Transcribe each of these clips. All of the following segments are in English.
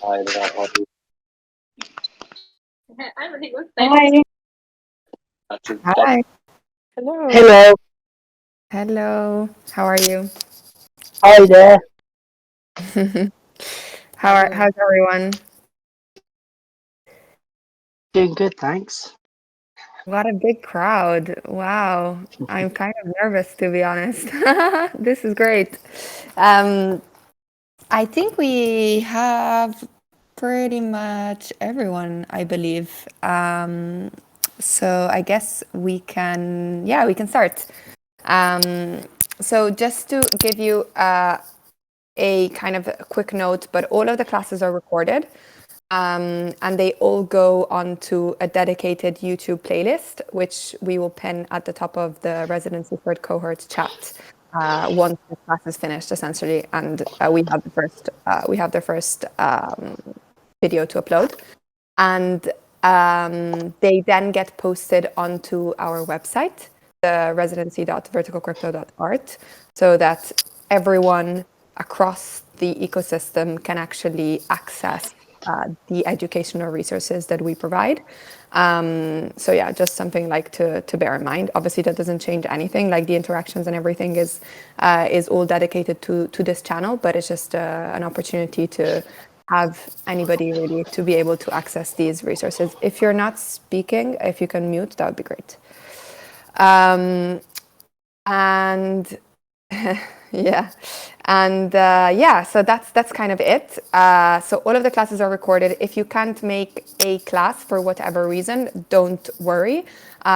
Hi there, how are you? Hi. Hi. Hello. Hello. Hello. How are you? Hi there. How's everyone? Doing good, thanks. What a big crowd. Wow. I'm kind of nervous to be honest. This is great. Um, I think we have pretty much everyone, I believe. So I guess we can start. Um, so just to give you a kind of a quick note, but all of the classes are recorded. And they all go onto a dedicated YouTube playlist, which we will pin at the top of the Residency for Cohort chat once the class is finished, essentially, and we have the first video to upload, and they then get posted onto our website, the residency.verticalcrypto.art, so that everyone across the ecosystem can actually access the educational resources that we provide. So yeah, just something like to bear in mind. Obviously, that doesn't change anything. Like the interactions and everything is all dedicated to this channel, but it's just an opportunity to have anybody really to be able to access these resources. If you're not speaking, if you can mute, that would be great. And yeah, and yeah, so that's kind of it. So all of the classes are recorded. If you can't make a class for whatever reason, don't worry,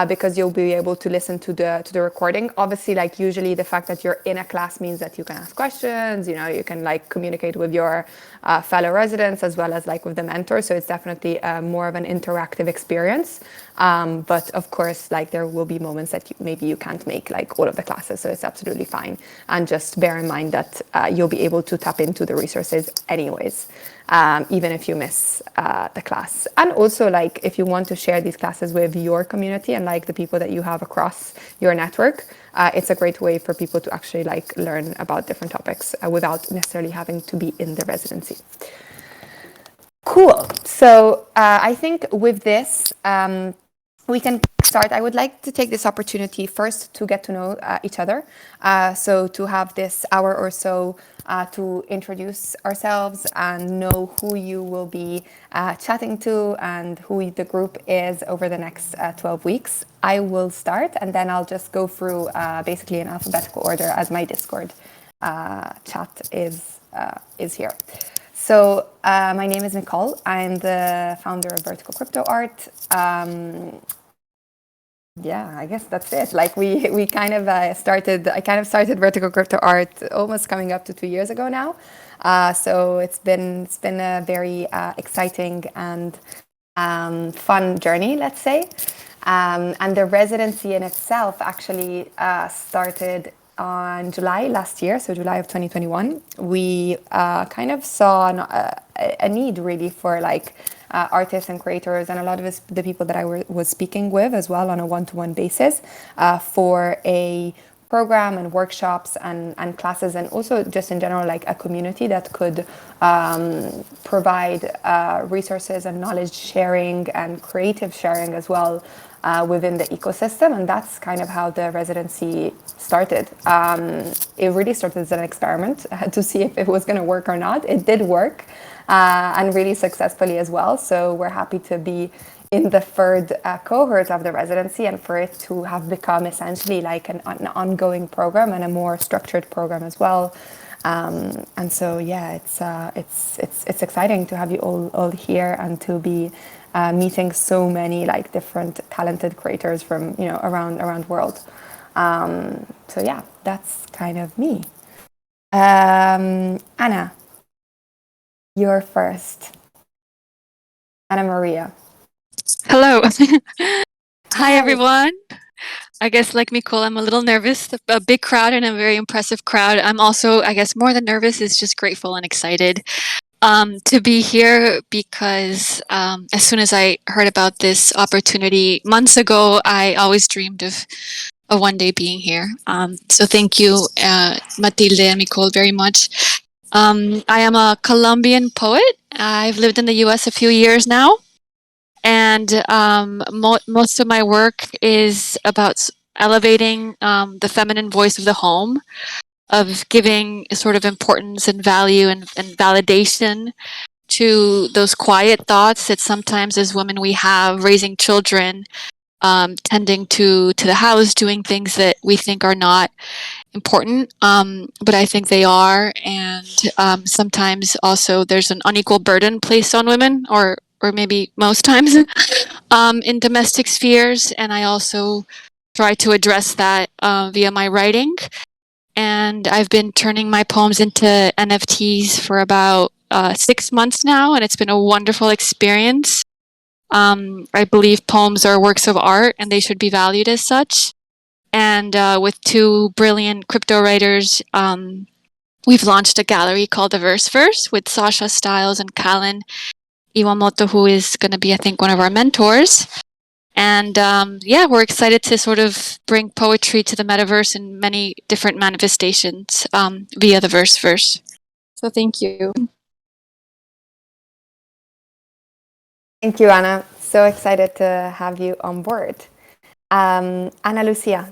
because you'll be able to listen to the recording. Obviously, like usually, the fact that you're in a class means that you can ask questions. You know, you can like communicate with your fellow residents as well as like with the mentor. So it's definitely more of an interactive experience. But of course, like there will be moments that maybe you can't make like all of the classes, so it's absolutely fine. And just bear in mind that you'll be able to tap into the resources anyways, even if you miss the class. And also, like if you want to share these classes with your community and like the people that you have across your network, it's a great way for people to actually like learn about different topics without necessarily having to be in the residency. Cool. So I think with this, we can start. I would like to take this opportunity first to get to know each other. So to have this hour or so to introduce ourselves and know who you will be chatting to and who the group is over the next 12 weeks. I will start and then I'll just go through basically in alphabetical order as my Discord chat is here. So my name is Micol. I'm the founder of VerticalCrypto Art. Yeah, I guess that's it. Like we kind of started. I kind of started VerticalCrypto Art almost coming up to 2 years ago now. So it's been a very exciting and fun journey, let's say. And the residency in itself actually started on July last year, so July of 2021. We kind of saw a need really for like artists and creators, and a lot of the people that I was speaking with as well on a one-to-one basis for a program and workshops and classes, and also just in general like a community that could provide resources and knowledge sharing and creative sharing as well within the ecosystem. And that's kind of how the residency started. It really started as an experiment to see if it was going to work or not. It did work, and really successfully as well. So we're happy to be in the third cohort of the residency, and for it to have become essentially like an ongoing program and a more structured program as well. And so yeah, it's exciting to have you all here and to be meeting so many like different talented creators from around world. So yeah, that's kind of me. Anna, you're first. Anna Maria. Hello. Hi, everyone. I guess, like Micol, I'm a little nervous. A big crowd and a very impressive crowd. I'm also, I guess, more than nervous, is just grateful and excited to be here because as soon as I heard about this opportunity months ago, I always dreamed of one day being here. So thank you, Matilde and Micol, very much. I am a Colombian poet I've lived in the US a few years now, and most of my work is about elevating the feminine voice of the home, of giving a sort of importance and value and validation to those quiet thoughts that sometimes as women we have, raising children, tending to the house, doing things that we think are not important, but I think they are. And sometimes also there's an unequal burden placed on women, or maybe most times, in domestic spheres. And I also try to address that via my writing. And I've been turning my poems into NFTs for about 6 months now, and it's been a wonderful experience. I believe poems are works of art, and they should be valued as such. And with two brilliant crypto writers, we've launched a gallery called the Verse with Sasha Stiles and Callan Iwamoto, who is going to be, I think, one of our mentors. And yeah, we're excited to sort of bring poetry to the metaverse in many different manifestations via the Verse. So thank you. Thank you, Anna. So excited to have you on board. Ana Lucia.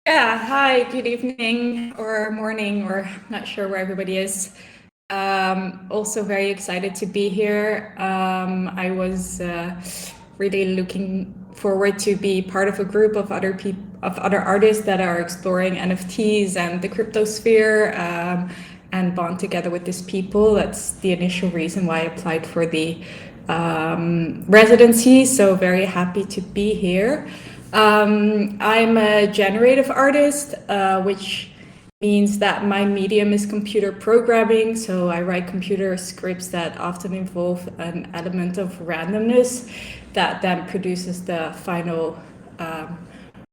Yeah, hi, good evening or morning, or not sure where everybody is. Also very excited to be here. I was really looking forward to be part of a group of other artists that are exploring NFTs and the crypto sphere, and bond together with these people. That's the initial reason why I applied for the residency. So very happy to be here. I'm a generative artist, which means that my medium is computer programming. So I write computer scripts that often involve an element of randomness that then produces the final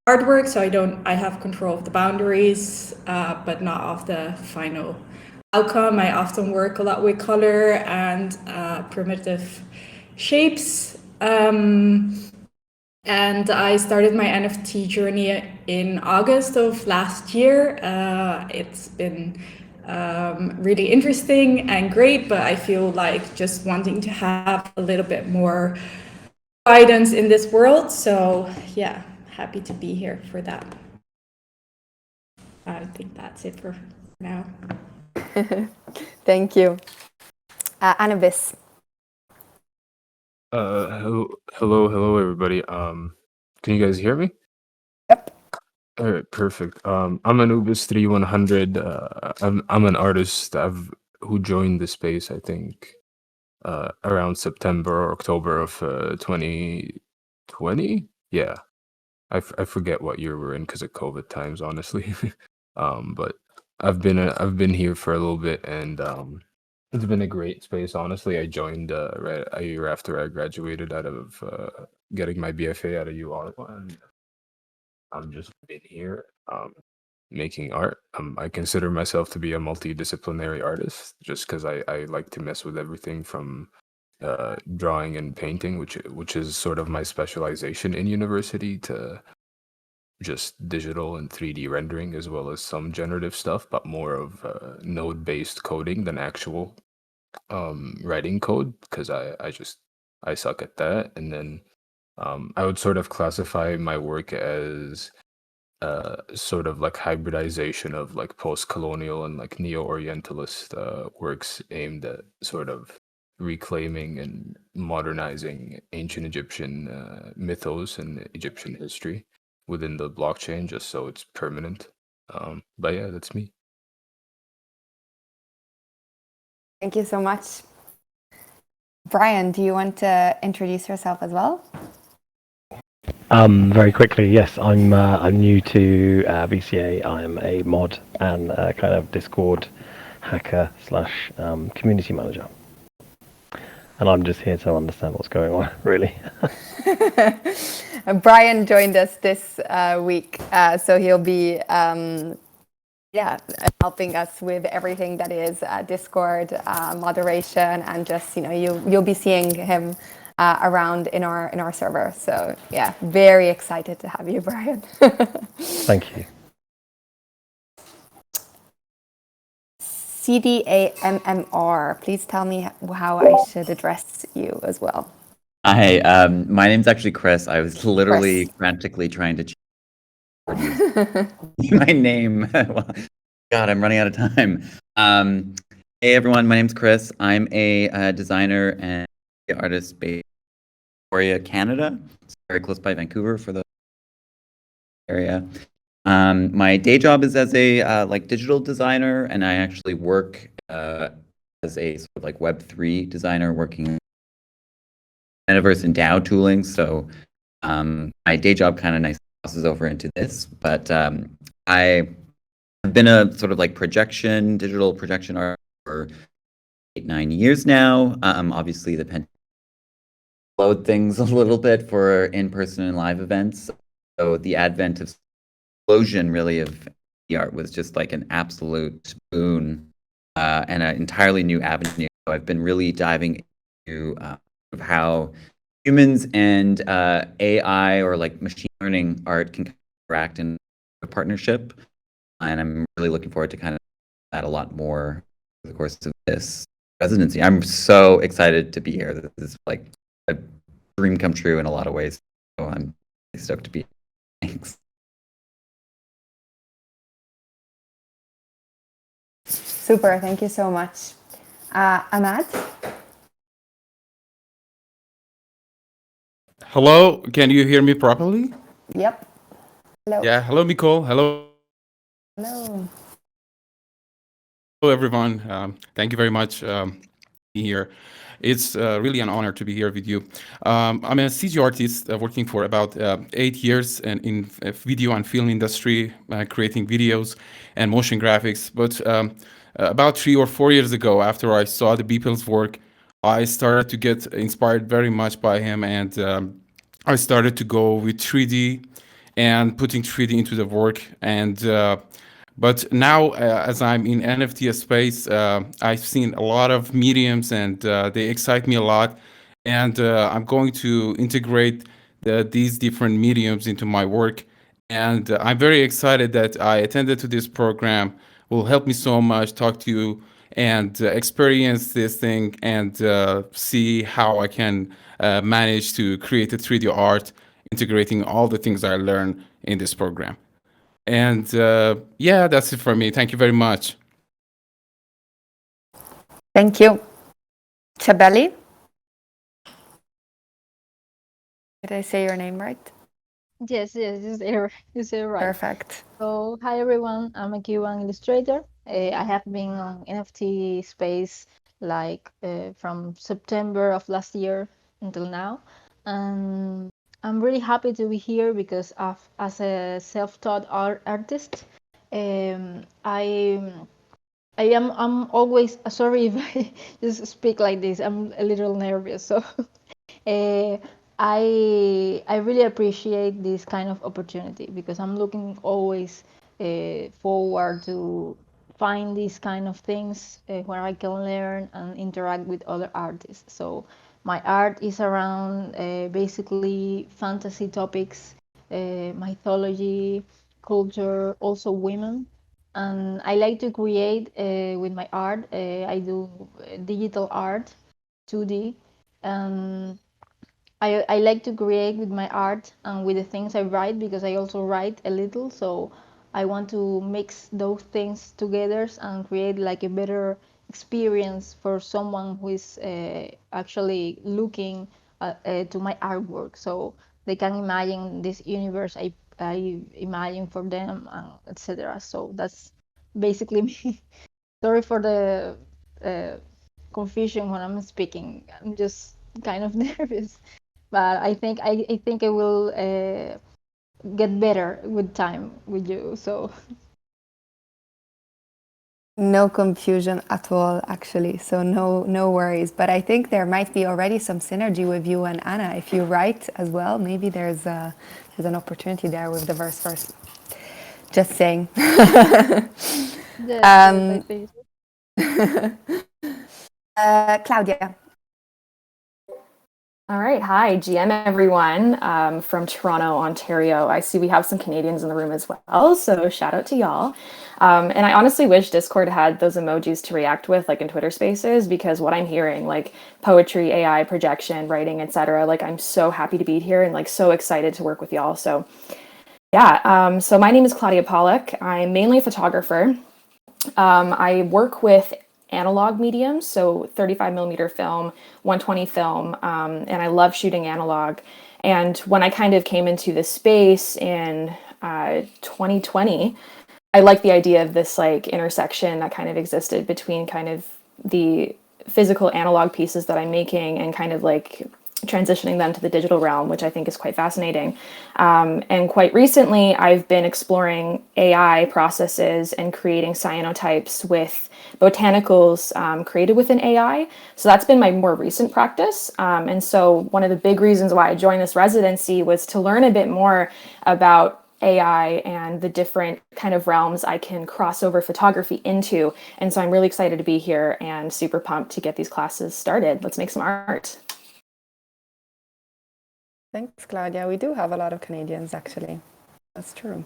artwork. So I have control of the boundaries, but not of the final outcome. I often work a lot with color and primitive shapes. And I started my NFT journey in August of last year. It's been really interesting and great, but I feel like just wanting to have a little bit more guidance in this world. So yeah, happy to be here for that. I think that's it for now. Thank you. Anubis. Hello, everybody. Can you guys hear me? Yep. All right, perfect. I'm Anubis 3100. I'm an artist who joined the space, I think, around September or October of 2020. Yeah, I forget what year we're in because of COVID times, honestly. But I've been here for a little bit, and it's been a great space, honestly. I joined right a year after I graduated out of getting my BFA out of UR, and I've just been here making art. I consider myself to be a multidisciplinary artist, just because I like to mess with everything from drawing and painting, which is sort of my specialization in university, to just digital and 3D rendering, as well as some generative stuff, but more of node-based coding than actual writing code, because I suck at that. And then I would sort of classify my work as sort of like hybridization of like post-colonial and like neo-orientalist works aimed at sort of reclaiming and modernizing ancient Egyptian mythos and Egyptian history within the blockchain, just so it's permanent. But yeah, that's me. Thank you so much. Brian, do you want to introduce yourself as well? Very quickly, yes. I'm new to VCA. I'm a mod and kind of Discord hacker / community manager, and I'm just here to understand what's going on, really. Brian joined us this week, so he'll be helping us with everything that is Discord moderation, and just you'll be seeing him around in our server. So yeah, very excited to have you, Brian. Thank you. CDAMMR. Please tell me how I should address you as well. Hi, my name's actually Chris. I was literally frantically trying to change my name. God, I'm running out of time. Hey everyone, my name's Chris. I'm a designer and artist based in Victoria, Canada. It's very close by Vancouver for the area. My day job is as a digital designer, and I actually work as a sort of like Web3 designer working metaverse and DAO tooling. So my day job kind of nicely crosses over into this, but I have been a sort of like digital projection art for 8-9 years now. Obviously the pandemic slowed things a little bit for in-person and live events. So the advent of explosion really of the art was just like an absolute boon and an entirely new avenue. So I've been really diving into of how humans and AI or like machine learning art can interact in a partnership. And I'm really looking forward to kind of that a lot more over the course of this residency. I'm so excited to be here. This is like a dream come true in a lot of ways. So I'm stoked to be here. Thanks. Super, thank you so much. Ahmad? Hello, can you hear me properly? Yep. Hello. Yeah, hello, Micol. Hello. Hello. Hello, everyone. Thank you very much being here. It's really an honor to be here with you. I'm a CG artist working for about 8 years in video and film industry, creating videos and motion graphics. But about 3 or 4 years ago, after I saw the Beeple's work, I started to get inspired very much by him, and I started to go with 3D and putting 3D into the work. And but now, as I'm in NFT space, I've seen a lot of mediums, and they excite me a lot. And I'm going to integrate these different mediums into my work. And I'm very excited that I attended to this program. Will help me so much talk to you and experience this thing and see how I can manage to create a 3D art, integrating all the things I learned in this program. And yeah, that's it for me. Thank you very much. Thank you. Chabeli? Did I say your name right? Yes, you say it right. Perfect. So, hi everyone, I'm a Cuban illustrator. I have been on NFT space like from September of last year until now, and I'm really happy to be here because as a self-taught artist, I'm always sorry if I just speak like this. I'm a little nervous, so uh, I really appreciate this kind of opportunity because I'm looking always forward to find these kind of things where I can learn and interact with other artists. So my art is around basically fantasy topics, mythology, culture, also women. And I like to create with my art. I do digital art, 2D. Um, I like to create with my art and with the things I write because I also write a little. So I want to mix those things together and create like a better experience for someone who is actually looking to my artwork. So they can imagine this universe I imagine for them, etc. So that's basically me. Sorry for the confusion when I'm speaking. I'm just kind of nervous, but I think I will get better with time with you. So No confusion at all, actually. So no worries. But I think there might be already some synergy with you and Anna. If you write as well, maybe there's an opportunity there with the verse. Just saying. yes, I think. Claudia. All right. Hi, GM everyone from Toronto, Ontario. I see we have some Canadians in the room as well, so shout out to y'all. And I honestly wish Discord had those emojis to react with, like in Twitter Spaces, because what I'm hearing, like poetry, AI, projection, writing, etc. Like I'm so happy to be here and like so excited to work with y'all. So yeah. So my name is Claudia Pollock. I'm mainly a photographer. I work with analog mediums, so 35 millimeter film, 120 film, and I love shooting analog. And when I kind of came into this space in 2020, I like the idea of this like intersection that kind of existed between kind of the physical analog pieces that I'm making and kind of like transitioning them to the digital realm, which I think is quite fascinating. And quite recently, I've been exploring AI processes and creating cyanotypes with botanicals created within AI. So that's been my more recent practice. And so one of the big reasons why I joined this residency was to learn a bit more about AI and the different kind of realms I can cross over photography into. And so I'm really excited to be here and super pumped to get these classes started. Let's make some art. Thanks, Claudia. We do have a lot of Canadians, actually. That's true.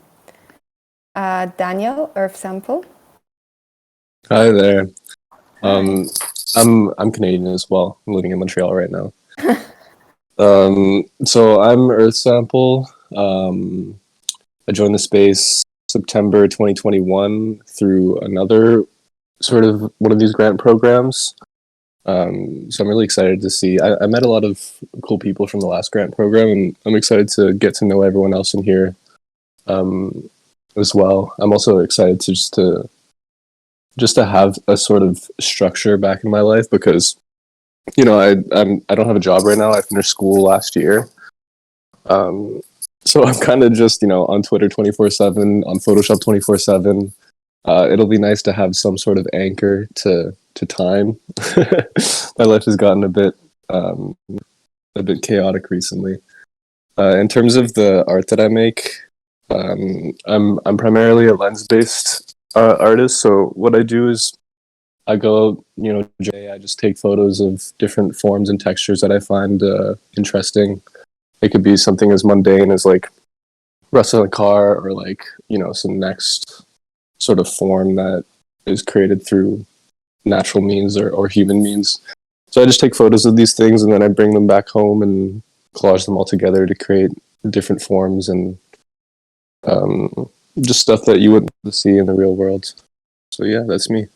Daniel, Earth Sample. Hi there. I'm Canadian as well. I'm living in Montreal right now. So I'm Earth Sample. I joined the space September 2021 through another sort of one of these grant programs. So I'm really excited to see. I met a lot of cool people from the last grant program, and I'm excited to get to know everyone else in here as well. I'm also excited to just to have a sort of structure back in my life because I don't have a job right now. I finished school last year. So I'm kind of just, on Twitter 24/7, on Photoshop 24/7. It'll be nice to have some sort of anchor to time. My life has gotten a bit chaotic recently. In terms of the art that I make, I'm primarily a lens-based artist. So what I do is I go, I just take photos of different forms and textures that I find interesting. It could be something as mundane as like rust on a car, or like some next sort of form that is created through natural means or human means. So I just take photos of these things and then I bring them back home and collage them all together to create different forms and just stuff that you wouldn't see in the real world. So yeah, that's me.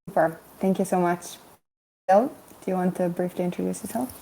Super. Thank you so much. Bill, do you want to briefly introduce yourself?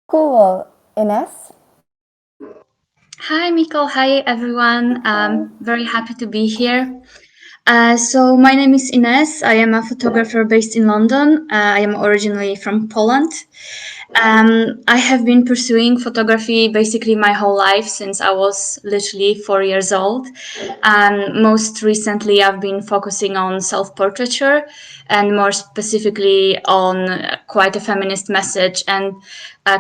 Cool. Ines? Hi, Micol. Hi, everyone. Very happy to be here. So my name is Ines. I am a photographer based in London. I am originally from Poland. I have been pursuing photography basically my whole life since I was literally 4 years old. Most recently, I've been focusing on self-portraiture and more specifically on quite a feminist message and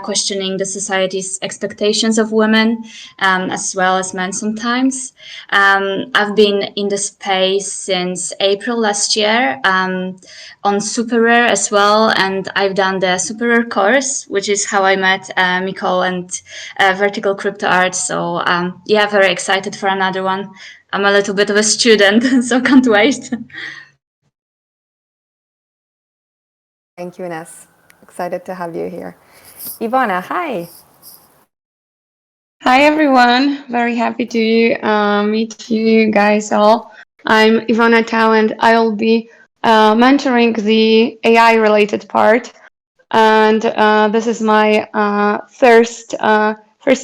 questioning the society's expectations of women as well as men sometimes. I've been in the space since April last year on Super Rare as well, and I've done the Super Rare course, which is how I met Micol and VerticalCrypto Art. So yeah, very excited for another one. I'm a little bit of a student, so can't wait. Thank you, Ines. Excited to have you here. Ivana, hi. Hi everyone, very happy to meet you guys all. I'm Ivana Tao and I'll be mentoring the AI related part. And this is my first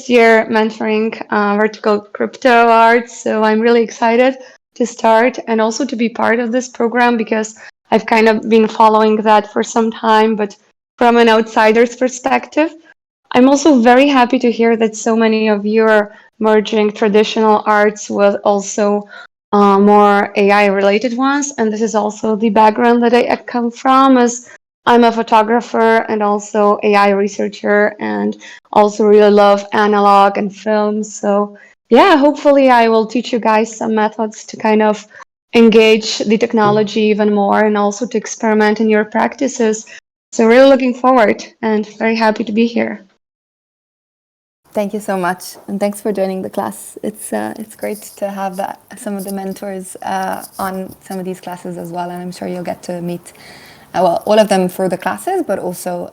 year mentoring vertical crypto art. So I'm really excited to start and also to be part of this program because I've kind of been following that for some time, but from an outsider's perspective. I'm also very happy to hear that so many of you are merging traditional arts with also more AI related ones. And this is also the background that I come from, as I'm a photographer and also AI researcher and also really love analog and film. So yeah, hopefully I will teach you guys some methods to kind of engage the technology even more and also to experiment in your practices. So really looking forward and very happy to be here. Thank you so much, and thanks for joining the class. It's great to have some of the mentors on some of these classes as well, and I'm sure you'll get to meet, well, all of them through the classes, but also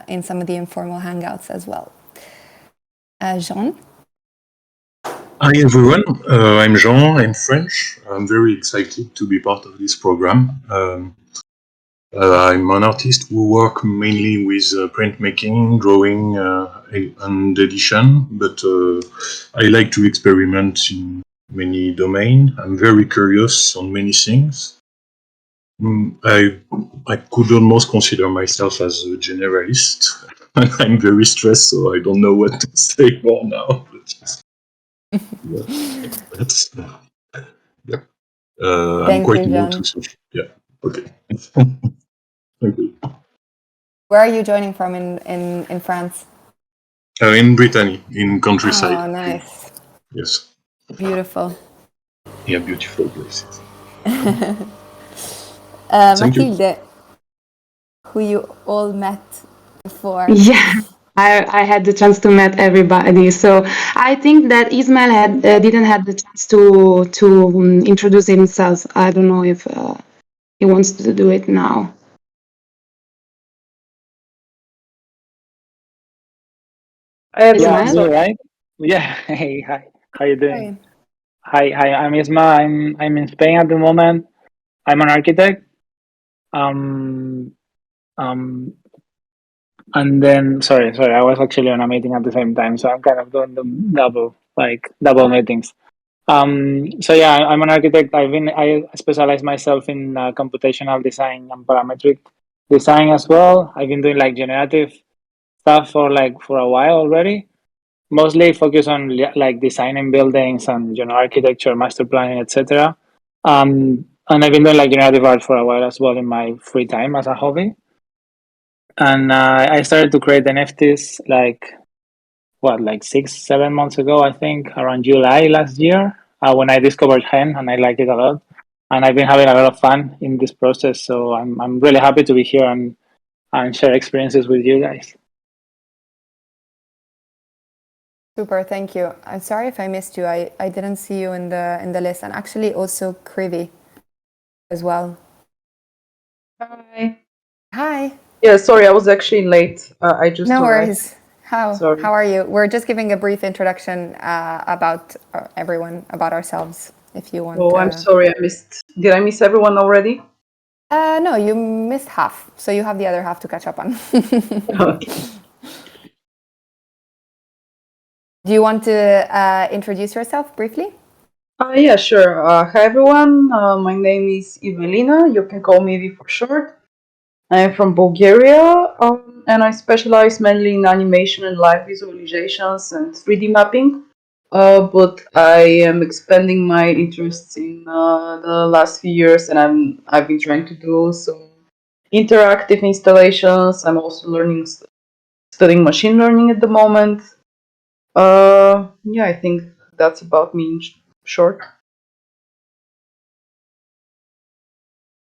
in some of the informal hangouts as well. Jean? Hi everyone, I'm Jean, I'm French. I'm very excited to be part of this program. I'm an artist who work mainly with printmaking, drawing, and edition, but I like to experiment in many domains. I'm very curious on many things. I could almost consider myself as a generalist. I'm very stressed, so I don't know what to say more now. That's yeah. I'm quite new to social. Yeah. Okay. Okay. Where are you joining from in France? In Brittany, in countryside. Oh, nice. Yes. Beautiful. Yeah, beautiful places. Mathilde, who you all met before. Yeah, I had the chance to meet everybody. So I think that Ismail had didn't have the chance to introduce himself. I don't know if he wants to do it now. Yeah, me, right? Yeah. Hey, hi. How you doing? Hi, I'm Isma. I'm in Spain at the moment. I'm an architect. Um, and then sorry, I was actually on a meeting at the same time, so I'm kind of doing the double meetings. So yeah, I'm an architect. I specialize myself in computational design and parametric design as well. I've been doing like generative stuff for a while already. Mostly focus on like designing buildings and architecture, master planning, etc. And I've been doing like generative art for a while as well in my free time as a hobby. And I started to create NFTs like 6-7 months ago, I think, around July last year, when I discovered Hen and I liked it a lot. And I've been having a lot of fun in this process. So I'm really happy to be here and share experiences with you guys. Super, thank you. I'm sorry if I missed you. I didn't see you in the list, and actually also Krivi as well. Hi. Hi. Yeah, sorry, I was actually late. I just No arrived. worries. How Sorry. are you? We're just giving a brief introduction about everyone, about ourselves. If you want. Oh, I'm sorry, I missed. Did I miss everyone already? No, you missed half, so you have the other half to catch up on. Okay. Do you want to introduce yourself briefly? Yeah, sure. Hi, everyone. My name is Evelina. You can call me Evi for short. I'm from Bulgaria, and I specialize mainly in animation and live visualizations and 3D mapping. But I am expanding my interests in the last few years, and I've been trying to do some interactive installations. I'm also studying machine learning at the moment. Yeah, I think that's about me in short.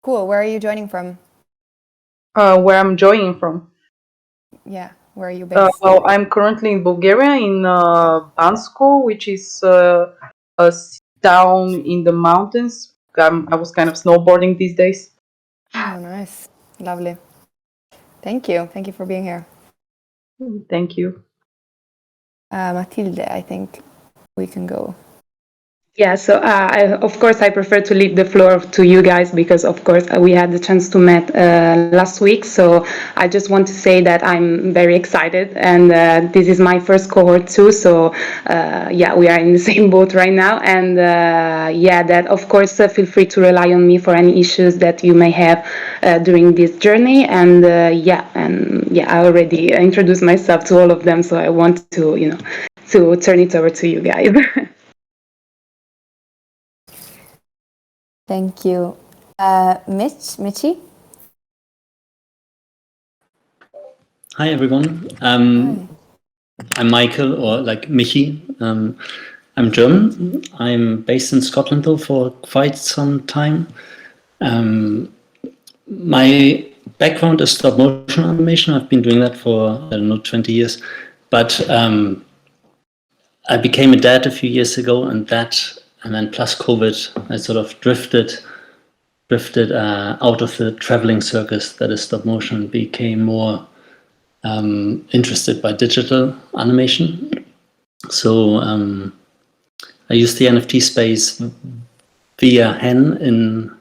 Cool. Where are you joining from? Where I'm joining from. Yeah, where are you based? Well, I'm currently in Bulgaria, in Bansko, which is a town in the mountains. I was kind of snowboarding these days. Oh, nice. Lovely. Thank you. Thank you for being here. Thank you. Matilde, I think we can go. Yeah, so of course, I prefer to leave the floor to you guys because, of course, we had the chance to meet last week. So I just want to say that I'm very excited, and this is my first cohort too. So yeah, we are in the same boat right now, and yeah, that of course, feel free to rely on me for any issues that you may have during this journey. And yeah, I already introduced myself to all of them, so I want to, to turn it over to you guys. Thank you. Michi? Hi, everyone. I'm Michael, or like Michi. I'm German. I'm based in Scotland, though, for quite some time. My background is stop motion animation. I've been doing that for, I don't know, 20 years. But I became a dad a few years ago, and then plus COVID, I sort of drifted out of the traveling circus that is stop motion, became more interested by digital animation. So I used the NFT space via Hen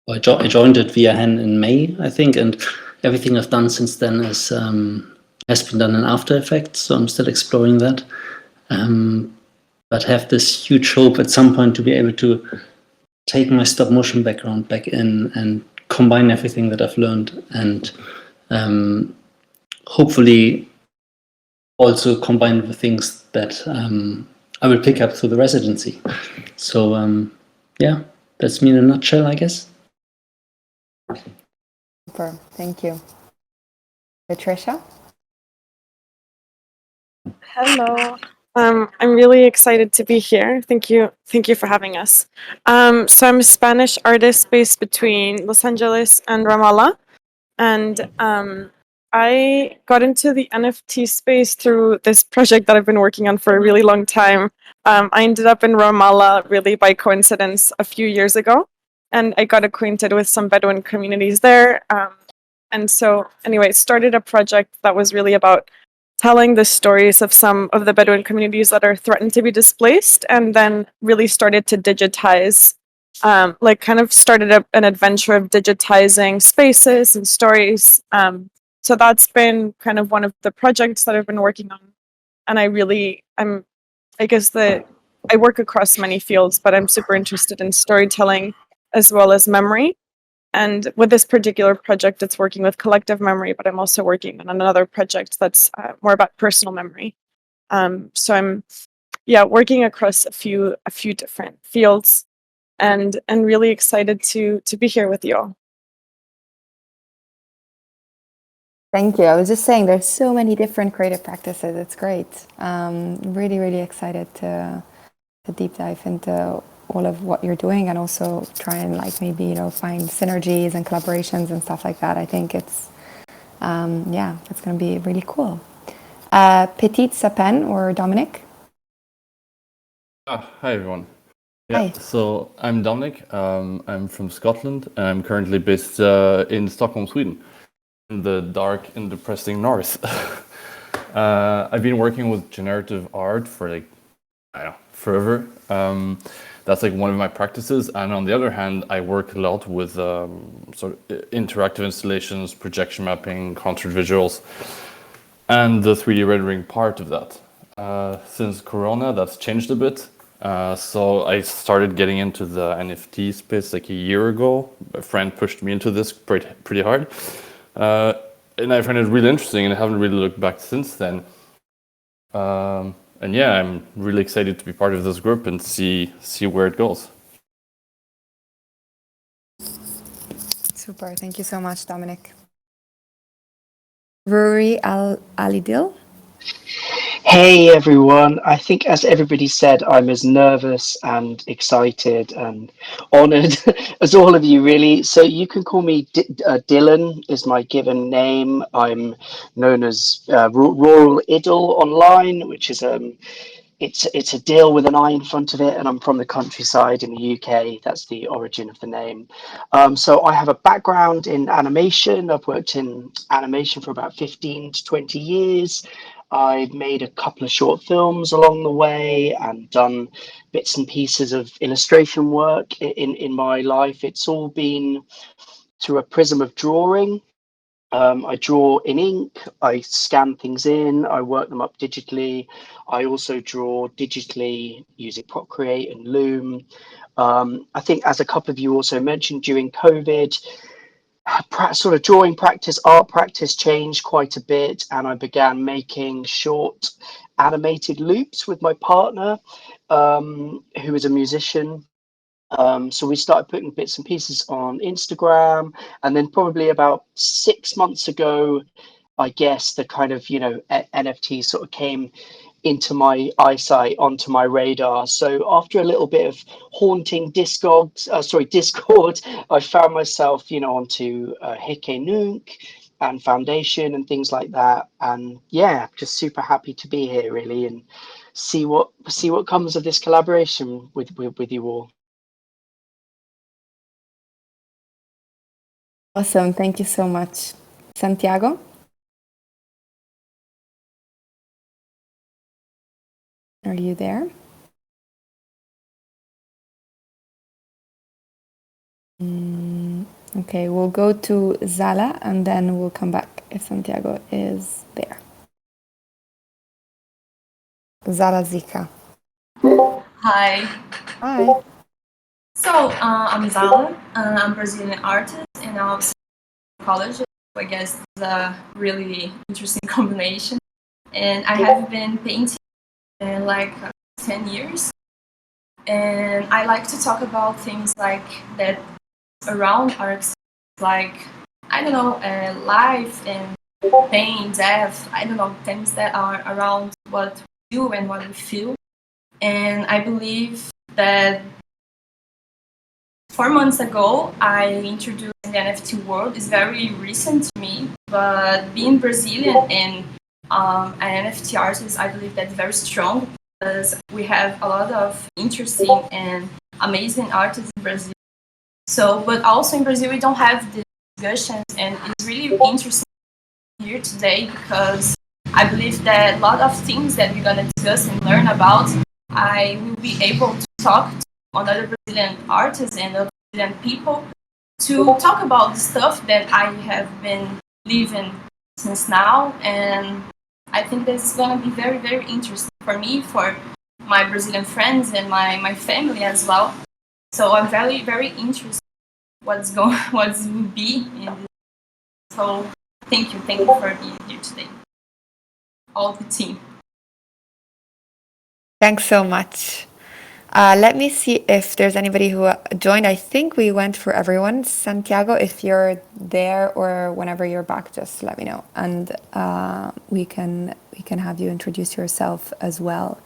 I joined it via Hen in May, I think, and everything I've done since then has been done in After Effects, so I'm still exploring that. But have this huge hope at some point to be able to take my stop motion background back in and combine everything that I've learned, and hopefully also combine with things that I will pick up through the residency. So yeah, that's me in a nutshell, I guess. Super, thank you. Patricia? Hello. I'm really excited to be here. Thank you for having us. So I'm a Spanish artist based between Los Angeles and Ramallah, and I got into the NFT space through this project that I've been working on for a really long time. I ended up in Ramallah really by coincidence a few years ago, and I got acquainted with some Bedouin communities there. And so anyway, started a project that was really about telling the stories of some of the Bedouin communities that are threatened to be displaced, and then really started to digitize, kind of started an adventure of digitizing spaces and stories. So that's been kind of one of the projects that I've been working on. And I guess that I work across many fields, but I'm super interested in storytelling as well as memory. And with this particular project, it's working with collective memory, but I'm also working on another project that's more about personal memory. So I'm, working across a few different fields, and really excited to be here with you all. Thank you. I was just saying there's so many different creative practices. It's great. Really, really excited to deep dive into all of what you're doing, and also try and maybe find synergies and collaborations and stuff like that. I think it's it's going to be really cool. Petit Sapin or Dominic? Hi everyone. Yeah, Hi. so I'm Dominic. I'm from Scotland, and I'm currently based in Stockholm, Sweden, in the dark and depressing north. I've been working with generative art for forever. That's one of my practices, and on the other hand, I work a lot with sort of interactive installations, projection mapping, concert visuals, and the 3D rendering part of that. Since Corona, that's changed a bit. So I started getting into the NFT space a year ago. A friend pushed me into this pretty hard, and I find it really interesting, and I haven't really looked back since then. And yeah, I'm really excited to be part of this group and see where it goes. Super. Thank you so much, Dominic. Rory Alidil? Hey everyone, I think as everybody said, I'm as nervous and excited and honoured as all of you really. So you can call me Dylan is my given name. I'm known as Rural Idyll online, which is it's a deal with an I in front of it, and I'm from the countryside in the UK. That's the origin of the name. So I have a background in animation. I've worked in animation for about 15 to 20 years. I've made a couple of short films along the way and done bits and pieces of illustration work in my life. It's all been through a prism of drawing. I draw in ink, I scan things in, I work them up digitally. I also draw digitally using Procreate and Loom. I think, as a couple of you also mentioned, during COVID, sort of drawing practice, art practice changed quite a bit, and I began making short animated loops with my partner, who is a musician. So we started putting bits and pieces on Instagram, and then probably about 6 months ago, I guess the kind of, NFT sort of came into my eyesight, onto my radar. So after a little bit of haunting Discord, I found myself, onto Hike Nunc and Foundation and things like that. And yeah, just super happy to be here, really, and see what comes of this collaboration with you all. Awesome. Thank you so much. Santiago? Are you there? Okay, we'll go to Zala and then we'll come back if Santiago is there. Zala Zika. Hi. Hi. So, I'm Zala. I'm Brazilian artist and I'm college. I guess it's a really interesting combination. And I have been painting in like 10 years. And I like to talk about things like that around art, like, I don't know, life and pain, death, I don't know, things that are around what we do and what we feel. And I believe that 4 months ago, I introduced the NFT world. It's very recent to me, but being Brazilian and an NFT artist, I believe that's very strong because we have a lot of interesting and amazing artists in Brazil. So, but also in Brazil, we don't have the discussions, and it's really interesting here today because I believe that a lot of things that we're gonna discuss and learn about, I will be able to talk to another Brazilian artists and other Brazilian people to talk about the stuff that I have been living since now, and I think this is gonna be very, very interesting for me, for my Brazilian friends and my family as well. So I'm very, very interested what will be in this. So thank you for being here today, all the team. Thanks so much. Let me see if there's anybody who joined. I think we went for everyone. Santiago, if you're there or whenever you're back, just let me know, and we can have you introduce yourself as well.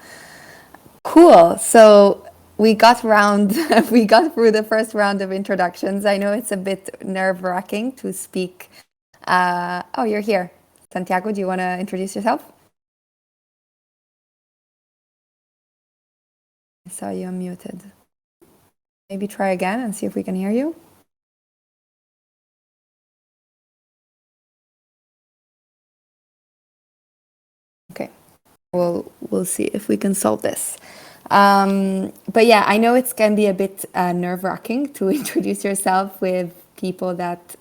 Cool. So we got through the first round of introductions. I know it's a bit nerve-wracking to speak. Oh, you're here. Santiago, do you want to introduce yourself? I saw you unmuted. Maybe try again and see if we can hear you. Okay, we'll see if we can solve this. But yeah, I know it can be a bit nerve-wracking to introduce yourself with people that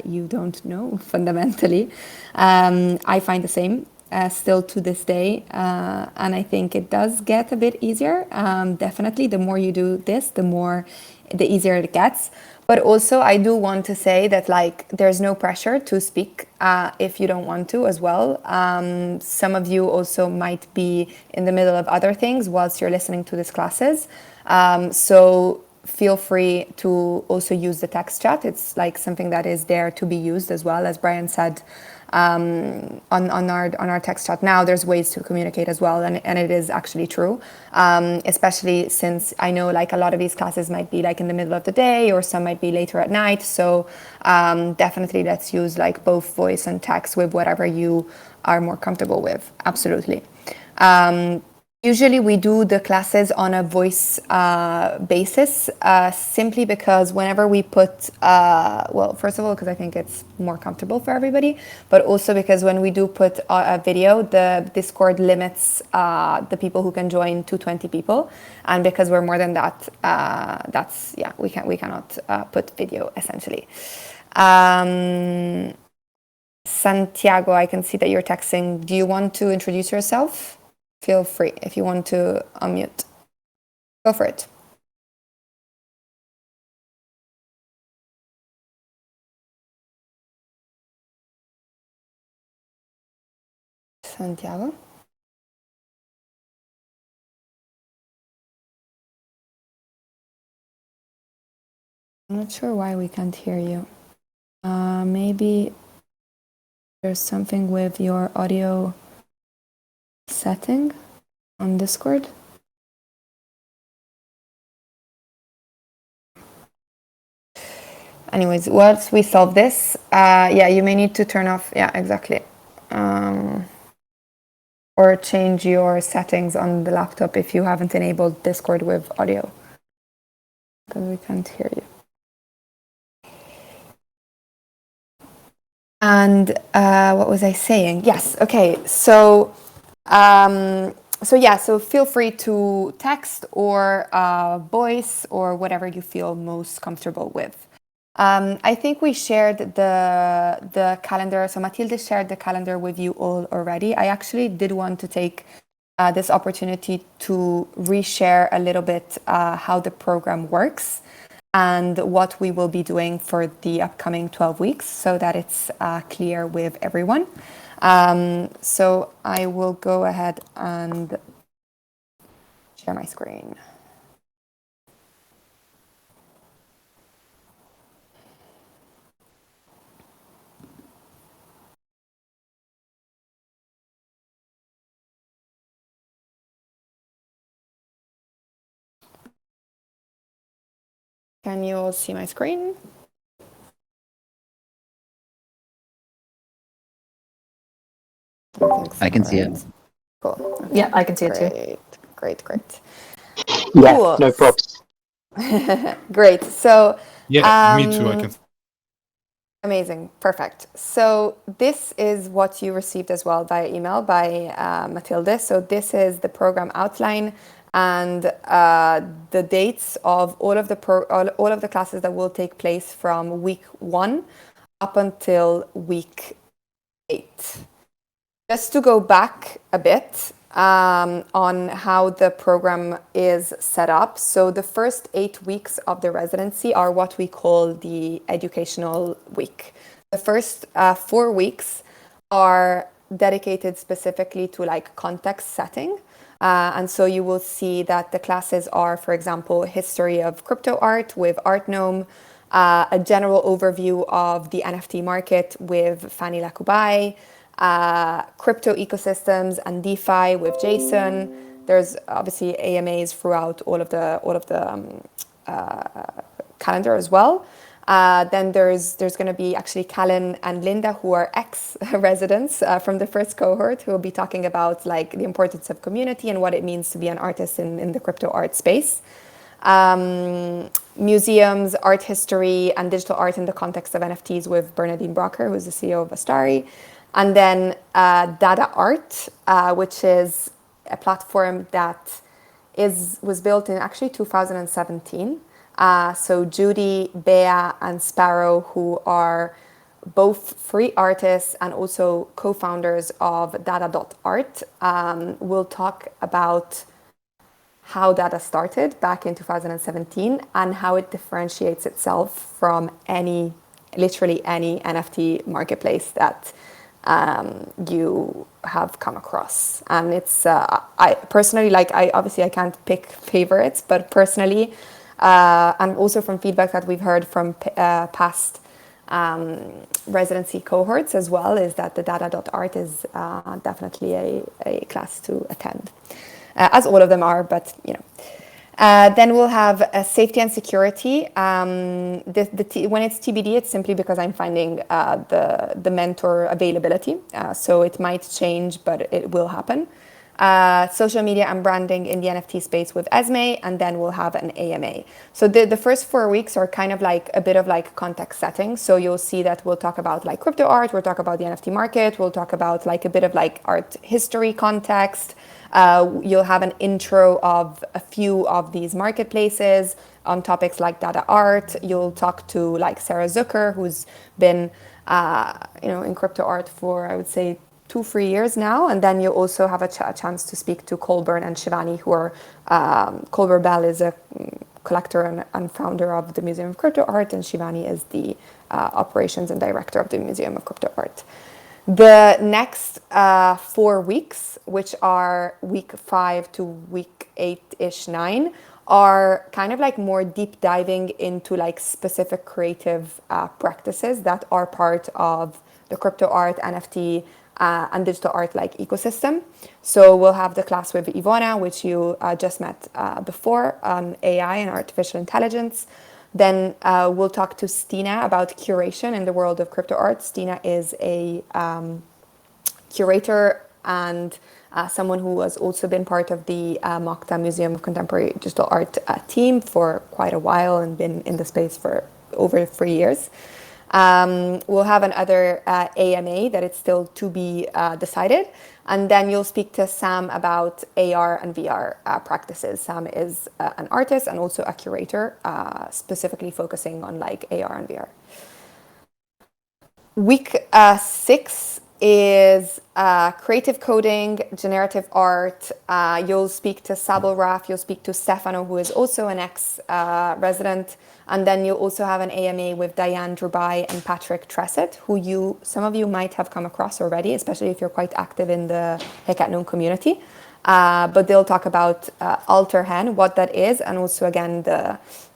you don't know fundamentally. I find the same. Still to this day, and I think it does get a bit easier. Definitely, the more you do this, the easier it gets. But also, I do want to say that there's no pressure to speak if you don't want to as well. Some of you also might be in the middle of other things whilst you're listening to these classes. So feel free to also use the text chat. It's something that is there to be used as well, as Brian said. On our text chat now, there's ways to communicate as well, and it is actually true, especially since I know a lot of these classes might be in the middle of the day, or some might be later at night. So definitely let's use both voice and text with whatever you are more comfortable with. Absolutely. Usually we do the classes on a voice basis, simply because whenever we put, well, first of all, because I think it's more comfortable for everybody, but also because when we do put a video, the Discord limits the people who can join to 20 people. And because we're more than that, we cannot put video essentially. Santiago, I can see that you're texting. Do you want to introduce yourself? Feel free if you want to unmute. Go for it. Santiago? I'm not sure why we can't hear you. Maybe there's something with your audio setting on Discord. Anyways, once we solve this, yeah, you may need to turn off, yeah, exactly. Or change your settings on the laptop if you haven't enabled Discord with audio, because we can't hear you. And what was I saying? Yes, okay, so so feel free to text or voice or whatever you feel most comfortable with. I think we shared the calendar. So Matilde shared the calendar with you all already. I actually did want to take this opportunity to reshare a little bit how the program works and what we will be doing for the upcoming 12 weeks so that it's clear with everyone. So I will go ahead and share my screen. Can you all see my screen? I can see it. Cool. Okay. Yeah, I can see it too. Great. Yeah, Cool. no props. Great. So Yeah, me too. I can. Amazing. Perfect. So this is what you received as well via email by Matilde. So this is the program outline and the dates of all of the classes that will take place from week 1 up until week 8. Just to go back a bit on how the program is set up. So the first 8 weeks of the residency are what we call the educational week. The first 4 weeks are dedicated specifically to like context setting. And so you will see that the classes are, for example, history of crypto art with Art Gnome, a general overview of the NFT market with Fanny Lakubai, crypto ecosystems and DeFi with Jason. There's obviously AMAs throughout all of the calendar as well. Then there's going to be actually Callan and Linda, who are ex-residents from the first cohort, who will be talking about like the importance of community and what it means to be an artist in the crypto art space. Museums, art history, and digital art in the context of NFTs with Bernardine Brocker, who's the CEO of Astari. And then Data Art, which is a platform that was built in actually 2017. So Judy, Bea, and Sparrow, who are both free artists and also co-founders of Data.art, will talk about how Data started back in 2017 and how it differentiates itself from literally any NFT marketplace that you have come across. And it's, I personally, I can't pick favorites, but personally, and also from feedback that we've heard from past residency cohorts as well, is that the Data.art is definitely a class to attend. As all of them are, but you know. Then we'll have safety and security. When it's TBD, it's simply because I'm finding the mentor availability. So it might change, but it will happen. social media and branding in the NFT space with Esme, and then we'll have an AMA. So the first 4 weeks are kind of like a bit of like context setting. So you'll see that we'll talk about like crypto art, we'll talk about the NFT market, we'll talk about like a bit of like art history context. You'll have an intro of a few of these marketplaces on topics like data art. You'll talk to like Sarah Zucker, who's been in crypto art for, I would say, 2-3 years now, and then you also have a chance to speak to Colburn and Shivani, who are Colbert Bell is a collector and founder of the Museum of Crypto Art, and Shivani is the operations and director of the Museum of Crypto Art. The next 4 weeks, which are week 5 to week 8-ish 9, are kind of like more deep diving into like specific creative practices that are part of the crypto art, NFT, and digital art like ecosystem. So we'll have the class with Ivona, which you just met before, on AI and artificial intelligence. Then we'll talk to Stina about curation in the world of crypto art. Stina is a curator and someone who has also been part of the Mokta Museum of Contemporary Digital Art team for quite a while and been in the space for over 3 years. We'll have another AMA that it's still to be decided. And then you'll speak to Sam about AR and VR practices. Sam is an artist and also a curator, specifically focusing on like AR and VR. Week 6 is creative coding, generative art. You'll speak to Sabel Raf, you'll speak to Stefano, who is also an ex-resident. And then you also have an AMA with Diane Drubai and Patrick Tressett, who some of you might have come across already, especially if you're quite active in the Hackathon community. But they'll talk about Alterhen, what that is, and also again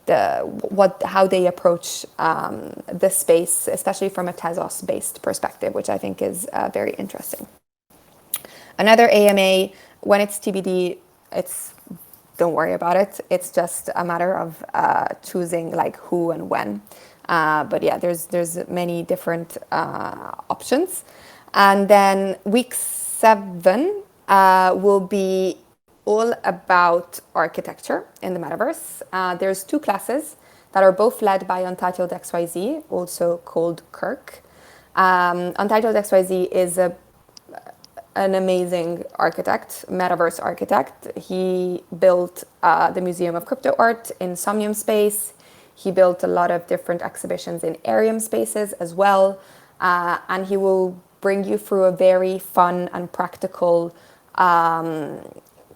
how they approach the space, especially from a Tezos-based perspective, which I think is very interesting. Another AMA, when it's TBD, don't worry about it. It's just a matter of choosing like who and when. But yeah, there's many different options. And then week 7 will be all about architecture in the metaverse. There's 2 classes that are both led by Untitled XYZ, also called Kirk. Untitled XYZ is an amazing architect, metaverse architect. He built the Museum of Crypto Art in Somnium space. He built a lot of different exhibitions in Arium spaces as well. And he will bring you through a very fun and practical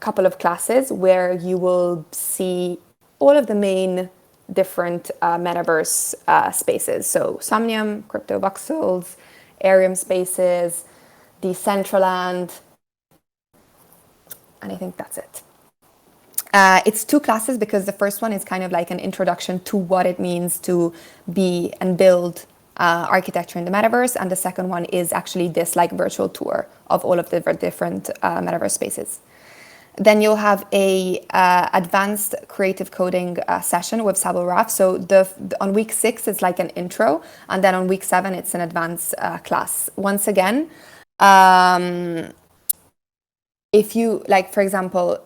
couple of classes where you will see all of the main different metaverse spaces. So Somnium, Crypto Voxels, Arium spaces, Decentraland, and I think that's it. It's 2 classes because the first one is kind of like an introduction to what it means to be and build architecture in the metaverse, and the second one is actually this like virtual tour of all of the different metaverse spaces. Then you'll have a advanced creative coding session with Sabel Raf. So on week 6 it's like an intro, and then on week 7 it's an advanced class. Once again, if you like, for example,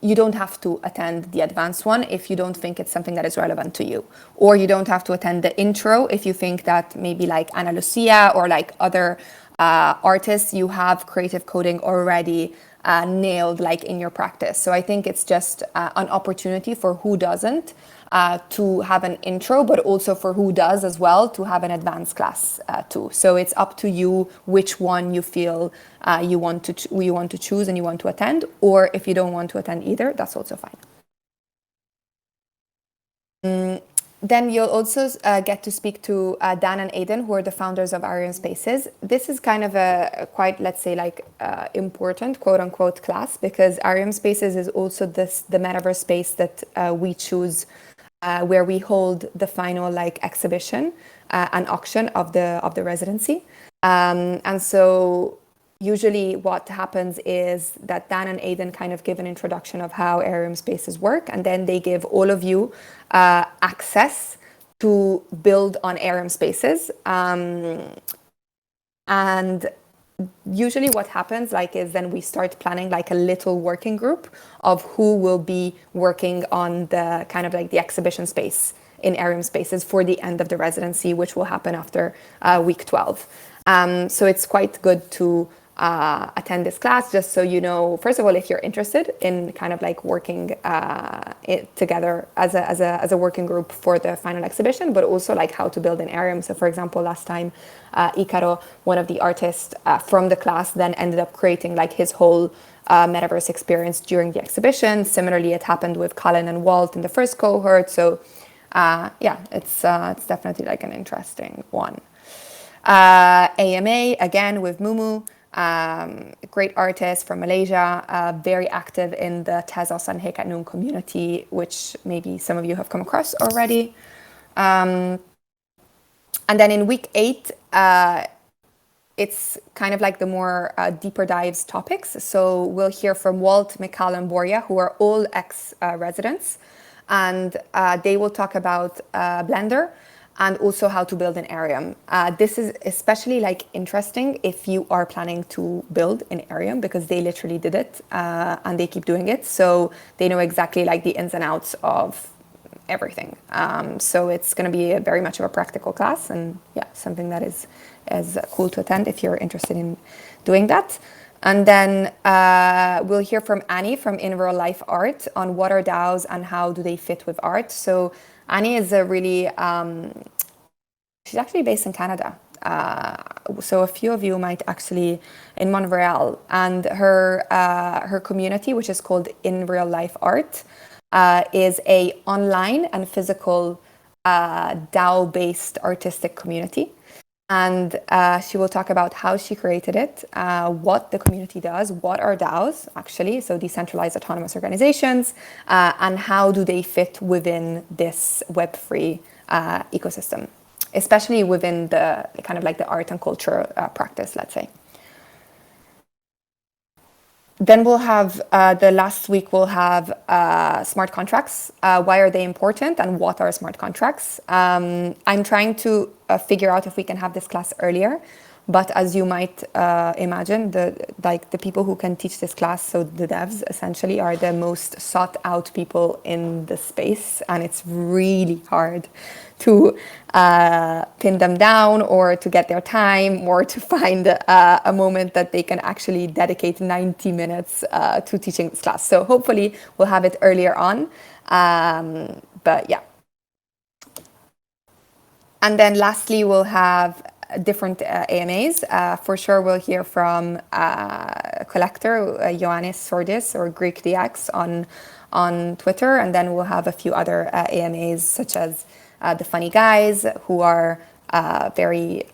you don't have to attend the advanced one if you don't think it's something that is relevant to you, or you don't have to attend the intro if you think that maybe like Ana Lucia or like other artists, you have creative coding already nailed like in your practice. So I think it's just an opportunity for who doesn't to have an intro, but also for who does as well to have an advanced class too. So it's up to you which one you feel you want to choose and you want to attend, or if you don't want to attend either, that's also fine. Then you'll also get to speak to Dan and Aidan, who are the founders of Arium Spaces. This is kind of a quite, let's say, like important quote-unquote class, because Arium Spaces is also the metaverse space that we choose, where we hold the final like exhibition and auction of the residency. And so usually what happens is that Dan and Aidan kind of give an introduction of how Arium Spaces work, and then they give all of you access to build on Arium Spaces. And usually what happens is then we start planning a little working group of who will be working on the kind of the exhibition space in Arium Spaces for the end of the residency, which will happen after week 12. So it's quite good to attend this class, just so you know, first of all, if you're interested in kind of working together as a working group for the final exhibition, but also how to build an Arium. So for example, last time, Icaro, one of the artists from the class, then ended up creating his whole metaverse experience during the exhibition. Similarly, it happened with Colin and Walt in the first cohort. So yeah, it's definitely an interesting one. AMA, again, with Mumu, great artist from Malaysia, very active in the Tezos and Hekat Noon community, which maybe some of you have come across already. And then in week 8, it's kind of the more deeper dives topics. So we'll hear from Walt, Micol, and Borja, who are all ex-residents. And they will talk about Blender and also how to build an Arium. This is especially interesting if you are planning to build an Arium, because they literally did it and they keep doing it. So they know exactly the ins and outs of everything. So it's going to be very much of a practical class, and yeah, something that is cool to attend if you're interested in doing that. And then we'll hear from Annie from In Real Life Art on what are DAOs and how do they fit with art. So Annie is a really, she's actually based in Canada. So a few of you might actually in Montreal, and her community, which is called In Real Life Art, is a online and physical DAO-based artistic community. And she will talk about how she created it, what the community does, what are DAOs actually, so decentralized autonomous organizations, and how do they fit within this Web3 ecosystem, especially within the kind of the art and culture practice, let's say. Then we'll have, the last week we'll have smart contracts. Why are they important and what are smart contracts? I'm trying to figure out if we can have this class earlier, but as you might imagine, the people who can teach this class, so the devs essentially, are the most sought out people in the space, and it's really hard to pin them down or to get their time or to find a moment that they can actually dedicate 90 minutes to teaching this class. So hopefully we'll have it earlier on, but yeah. And then lastly, we'll have different AMAs. For sure, we'll hear from Collector, Ioannis Sordis, or Greek DX on Twitter. And then we'll have a few other AMAs, such as the Funny Guys, who are very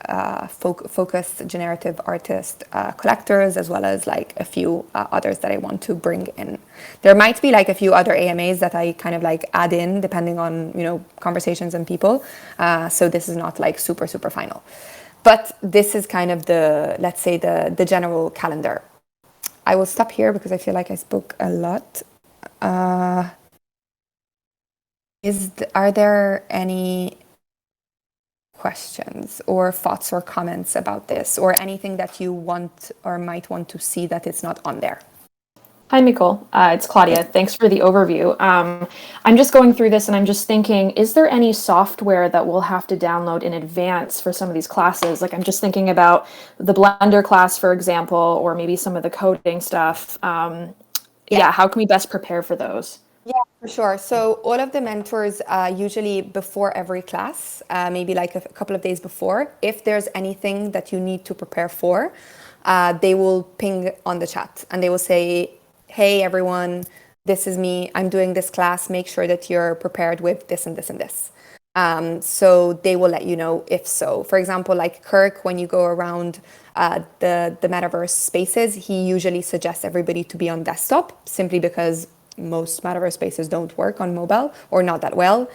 focused generative artist collectors, as well as a few others that I want to bring in. There might be a few other AMAs that I kind of add in depending on conversations and people. So this is not super final, but this is kind of the, let's say, the general calendar. I will stop here because I feel like I spoke a lot. Are there any questions or thoughts or comments about this, or anything that you want or might want to see that it's not on there? Hi, Micol. It's Claudia. Thanks for the overview. I'm just going through this and I'm just thinking, is there any software that we'll have to download in advance for some of these classes? I'm just thinking about the Blender class, for example, or maybe some of the coding stuff. Yeah, how can we best prepare for those? Yeah, for sure. So all of the mentors, usually before every class, maybe a couple of days before, if there's anything that you need to prepare for, they will ping on the chat and they will say, hey, everyone, this is me. I'm doing this class. Make sure that you're prepared with this and this and this. So they will let you know if so. For example, Kirk, when you go around the metaverse spaces, he usually suggests everybody to be on desktop, simply because most metaverse spaces don't work on mobile, or not that well.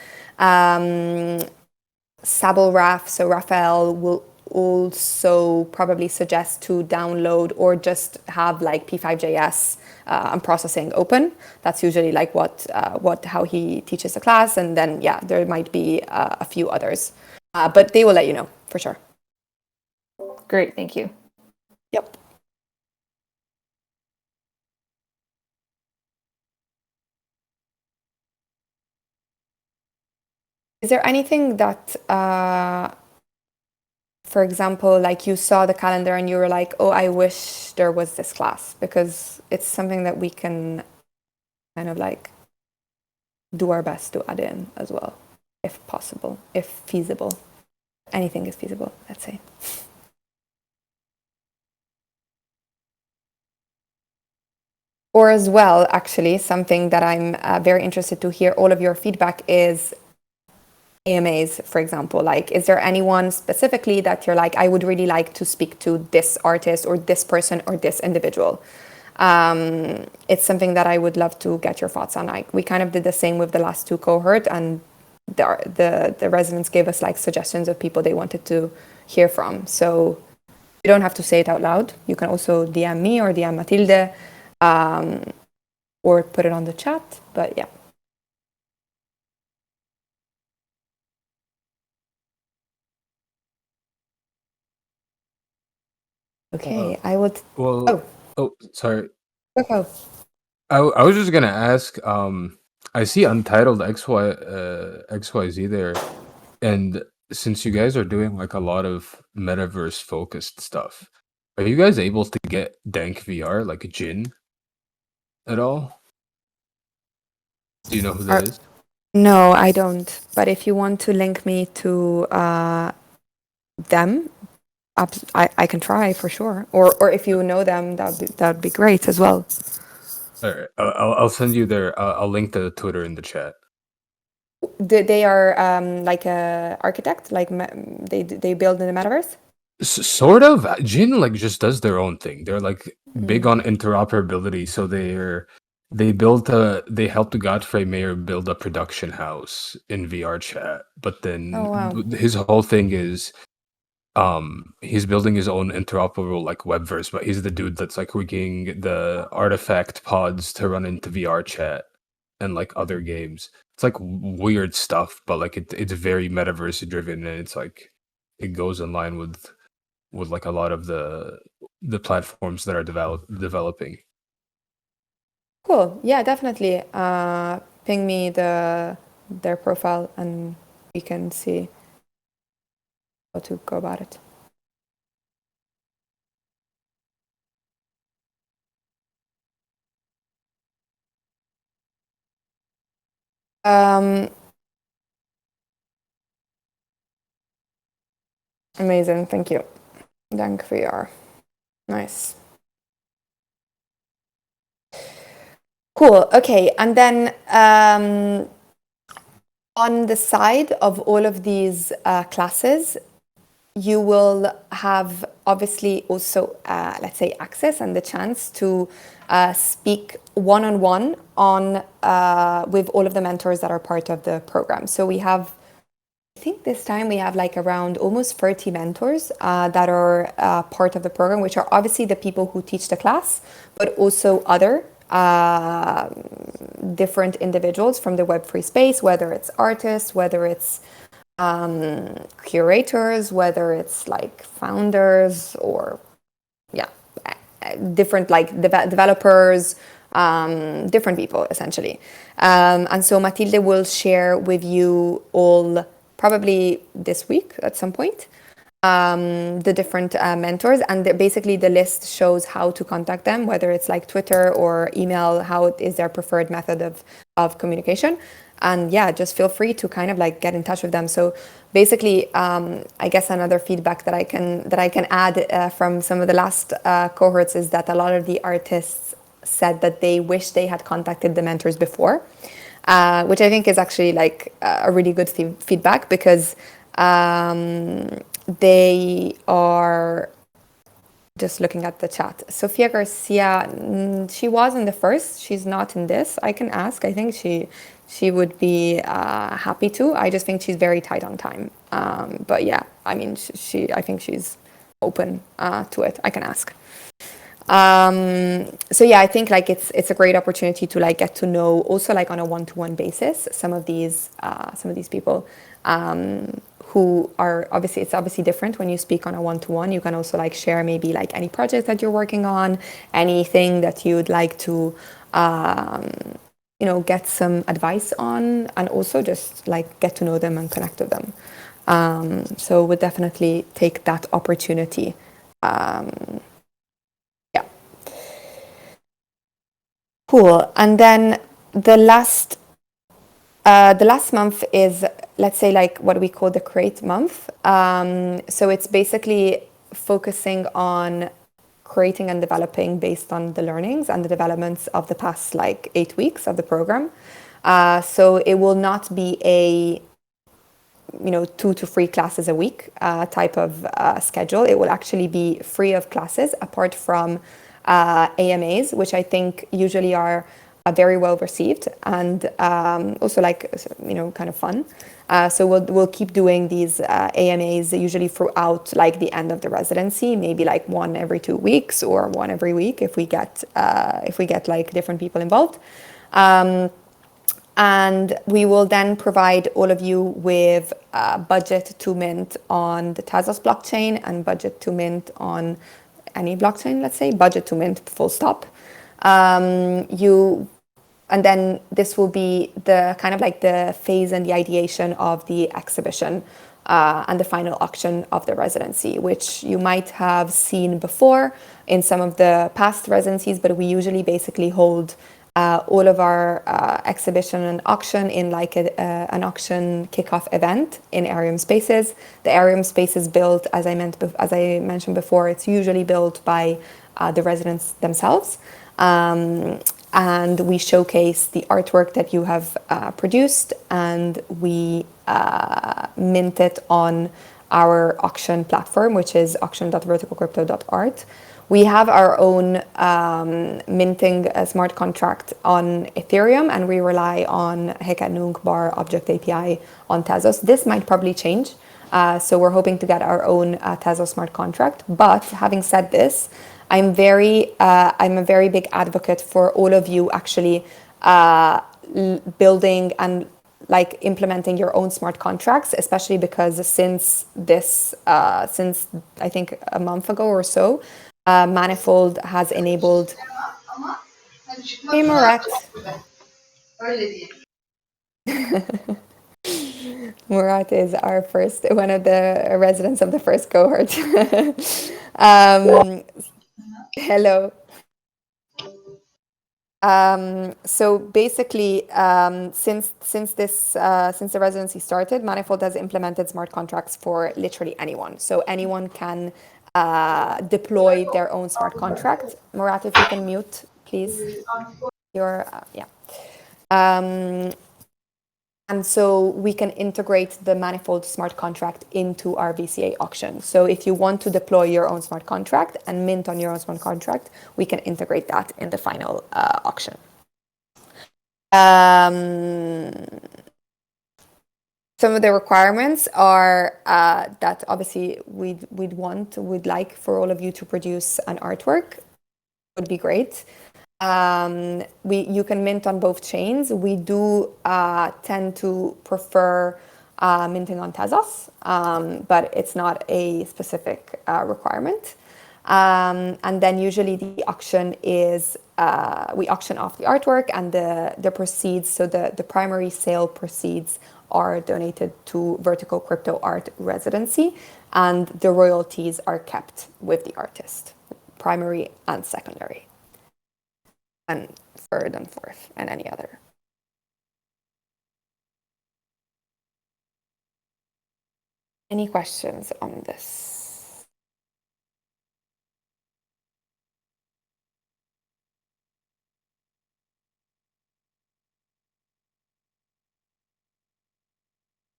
Sable Raf, so Raphael, will also probably suggest to download or just have P5.js and processing open. That's usually how he teaches the class. And then, yeah, there might be a few others, but they will let you know for sure. Great, thank you. Yep. Is there anything that, for example, like you saw the calendar and you were like, oh, I wish there was this class, because it's something that we can kind of like do our best to add in as well, if possible, if feasible. Anything is feasible, let's say. Or as well, actually, something that I'm very interested to hear all of your feedback is AMAs, for example. Like, is there anyone specifically that you're like, I would really like to speak to this artist or this person or this individual? It's something that I would love to get your thoughts on. Like, we kind of did the same with the last two cohort, and the residents gave us like suggestions of people they wanted to hear from. So you don't have to say it out loud. You can also DM me or DM Matilde, or put it on the chat. But yeah. Okay, I would. Well, sorry. Okay. I was just gonna ask. I see Untitled XYZ there, and since you guys are doing like a lot of metaverse focused stuff, are you guys able to get Dank VR like Jin at all? Do you know who that is? No, I don't. But if you want to link me to them, I can try for sure. Or if you know them, that'd be great as well. All right, I'll send you their. I'll link the Twitter in the chat. They are like a architect, like they build in the metaverse. Sort of. Jin like just does their own thing. They're like big on interoperability, so they helped Godfrey Mayer build a production house in VR chat. But then Oh, wow. his whole thing is he's building his own interoperable like webverse, but he's the dude that's like rigging the artifact pods to run into VR chat and like other games. It's like weird stuff, but like it's very metaverse driven, and it's like it goes in line with like a lot of the platforms that are developing. Cool. Yeah, definitely. Ping me their profile and we can see how to go about it. Amazing. Thank you. Dank VR. Nice. Cool. Okay. And then on the side of all of these classes, you will have obviously also, let's say, access and the chance to speak one-on-one with all of the mentors that are part of the program. So we have, I think this time we have like around almost 30 mentors that are part of the program, which are obviously the people who teach the class, but also other different individuals from the Web3 space, whether it's artists, whether it's curators, whether it's like founders or different like developers, different people essentially. And so Matilde will share with you all probably this week at some point the different mentors, and basically the list shows how to contact them, whether it's like Twitter or email, how it is their preferred method of communication. And yeah, just feel free to kind of like get in touch with them. So basically, I guess another feedback that I can add from some of the last cohorts is that a lot of the artists said that they wish they had contacted the mentors before, which I think is actually like a really good feedback, because they are just looking at the chat. Sofia Garcia, she was in the first. She's not in this. I can ask. I think she would be happy to. I just think she's very tight on time. But yeah, I mean, I think she's open to it. I can ask. So yeah, I think like it's a great opportunity to like get to know also like on a one-to-one basis some of these people who are obviously, it's obviously different when you speak on a one-to-one. You can also like share maybe like any project that you're working on, anything that you'd like to get some advice on, and also just like get to know them and connect with them. So we'll definitely take that opportunity. Yeah. Cool. And then the last month is, let's say, like what we call the Create month. So it's basically focusing on creating and developing based on the learnings and the developments of the past like 8 weeks of the program. So it will not be a 2 to 3 classes a week type of schedule. It will actually be free of classes apart from AMAs, which I think usually are very well received and also like kind of fun. So we'll keep doing these AMAs usually throughout like the end of the residency, maybe like one every 2 weeks or one every week if we get like different people involved. And we will then provide all of you with budget to mint on the Tezos blockchain and budget to mint on any blockchain, let's say, budget to mint, full stop. And then this will be the kind of like the phase and the ideation of the exhibition and the final auction of the residency, which you might have seen before in some of the past residencies, but we usually basically hold all of our exhibition and auction in like an auction kickoff event in Arium Spaces. The Arium Space is built, as I mentioned before, it's usually built by the residents themselves. And we showcase the artwork that you have produced, and we mint it on our auction platform, which is auction.verticalcrypto.art. We have our own minting smart contract on Ethereum, and we rely on Hekanoong Bar Object API on Tezos. This might probably change. So we're hoping to get our own Tezos smart contract. But having said this, I'm a very big advocate for all of you actually building and like implementing your own smart contracts, especially because since I think a month ago or so, Manifold has enabled. Hey, Murat. Murat is one of the residents of the first cohort. Hello. So basically, since the residency started, Manifold has implemented smart contracts for literally anyone. So anyone can deploy their own smart contract. Murat, if you can mute, please. And so we can integrate the Manifold smart contract into our VCA auction. So if you want to deploy your own smart contract and mint on your own smart contract, we can integrate that in the final auction. Some of the requirements are that obviously we'd like for all of you to produce an artwork. Would be great. You can mint on both chains. We do tend to prefer minting on Tezos, but it's not a specific requirement. And then usually the auction is we auction off the artwork, and the proceeds, so the primary sale proceeds are donated to Vertical Crypto Art Residency, and the royalties are kept with the artist, primary and secondary, and third and fourth, and any other. Any questions on this?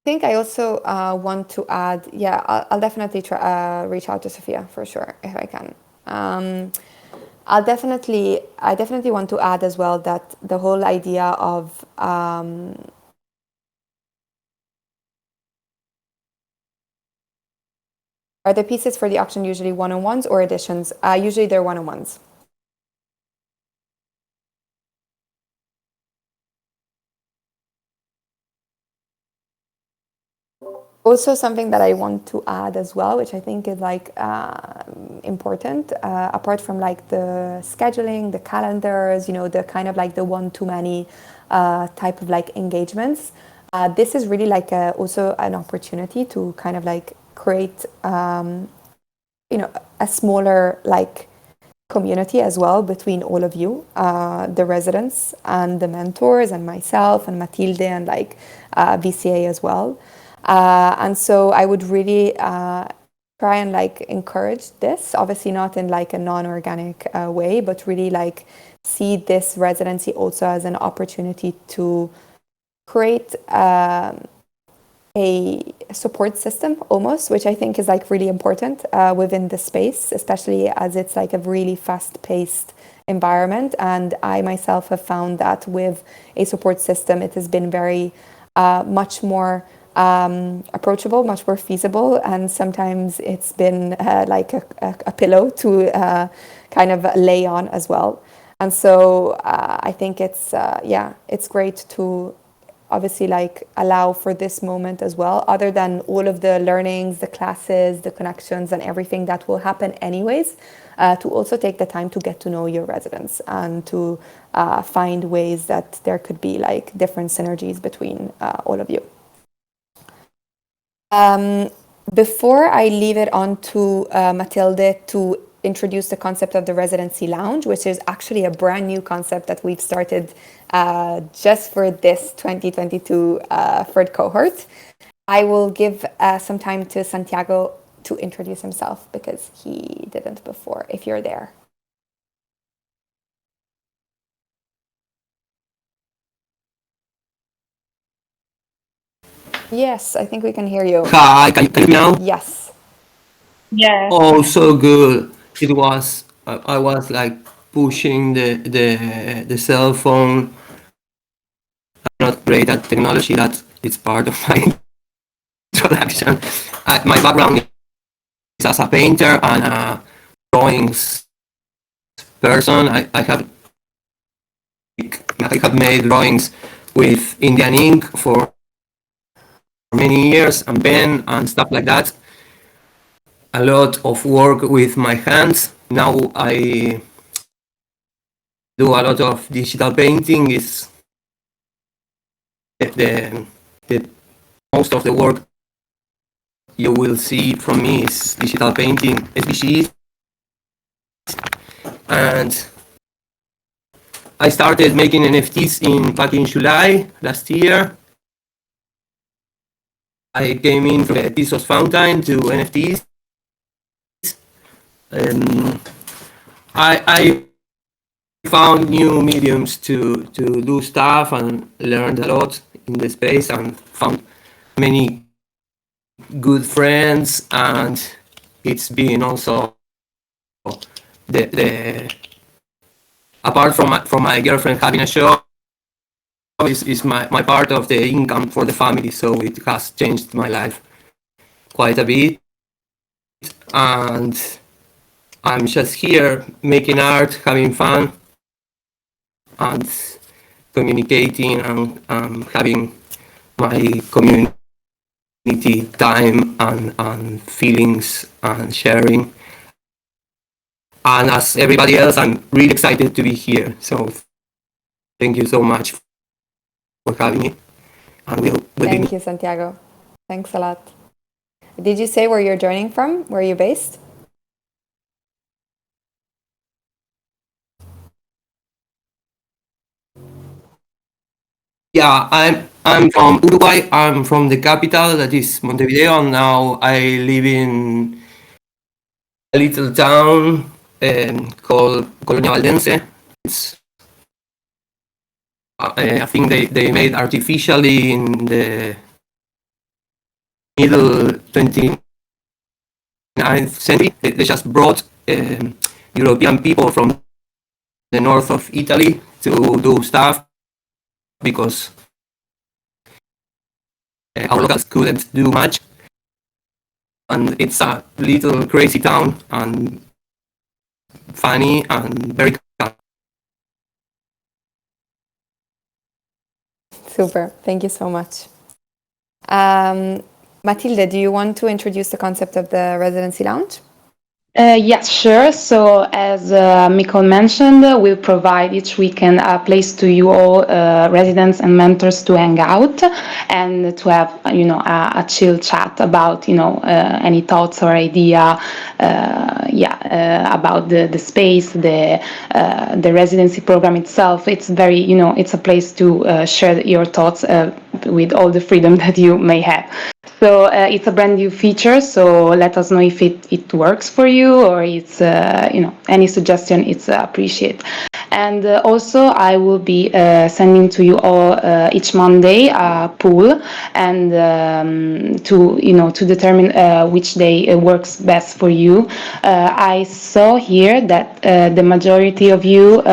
I think I also want to add, I'll definitely try, reach out to Sophia for sure if I can. I definitely want to add as well that the whole idea of are the pieces for the auction usually one-on-ones or editions? Usually they're one-on-ones. also something that I want to add as well, which I think is like important, apart from like the scheduling, the calendars, you know, the kind of like the one-to-many type of like engagements. This is really like also an opportunity to kind of like create, you know, a smaller like community as well between all of you, the residents and the mentors and myself and Matilde and like VCA as well. And so I would really try and like encourage this, obviously not in like a non-organic way, but really like see this residency also as an opportunity to create a support system almost, which I think is like really important within the space, especially as it's like a really fast-paced environment. And I myself have found that with a support system, it has been very much more approachable, much more feasible, and sometimes it's been like a pillow to kind of lay on as well. And so I think it's it's great to obviously like allow for this moment as well, other than all of the learnings, the classes, the connections and everything that will happen anyways, to also take the time to get to know your residents and to find ways that there could be like different synergies between all of you. Before I leave it on to Matilde to introduce the concept of the Residency Lounge, which is actually a brand new concept that we've started just for this 2022 third cohort, I will give some time to Santiago to introduce himself because he didn't before, if you're there. Yes, I think we can hear you. Hi, can you hear me now? Yes. Yeah. Oh, so good. It was. I was like pushing the cell phone. I'm not great at technology. That it's part of my introduction. My background is as a painter and a drawings person. I have made drawings with Indian ink for many years and pen and stuff like that. A lot of work with my hands. Now I do a lot of digital painting. Is the most of the work you will see from me is digital painting, SVGs. And I started making NFTs back in July last year. I came in from the Tezos Fountain to NFTs. I found new mediums to do stuff and learned a lot in the space and found many good friends, and it's been also the apart from my girlfriend having a shop is my part of the income for the family, so it has changed my life quite a bit. And I'm just here making art, having fun, and communicating and having my community time and feelings and sharing. And as everybody else, I'm really excited to be here. So thank you so much for having me. And Thank you, Santiago. Thanks a lot. Did you say where you're joining from? Where are you based? Yeah, I'm from Uruguay. I'm from the capital, that is Montevideo. And now I live in a little town called Colonia Valdense. It's I think they made artificially in the middle 29th century. They just brought European people from the north of Italy to do stuff because our locals couldn't do much. And it's a little crazy town and funny and very calm. Super. Thank you so much. Matilde, do you want to introduce the concept of the Residency Lounge? Yes, sure. So, as Micol mentioned, we'll provide each weekend a place to you all, residents and mentors, to hang out and to have, a chill chat about, any thoughts or idea, about the space, the residency program itself. It's very, it's a place to share your thoughts with all the freedom that you may have. So it's a brand new feature, so let us know if it works for you, or it's, any suggestion, it's appreciated. And also I will be sending to you all each Monday a poll, and to determine which day works best for you. I saw here that the majority of you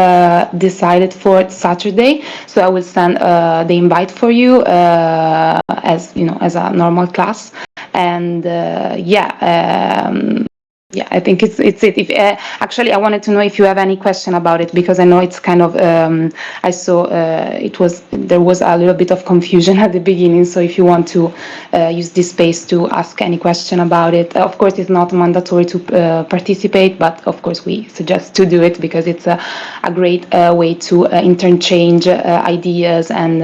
decided for Saturday, so I will send the invite for you as a normal class. And I think it's it. If actually, I wanted to know if you have any question about it, because I know it's kind of I saw there was a little bit of confusion at the beginning. So if you want to use this space to ask any question about it, of course it's not mandatory to participate, but of course we suggest to do it because it's a great way to interchange ideas and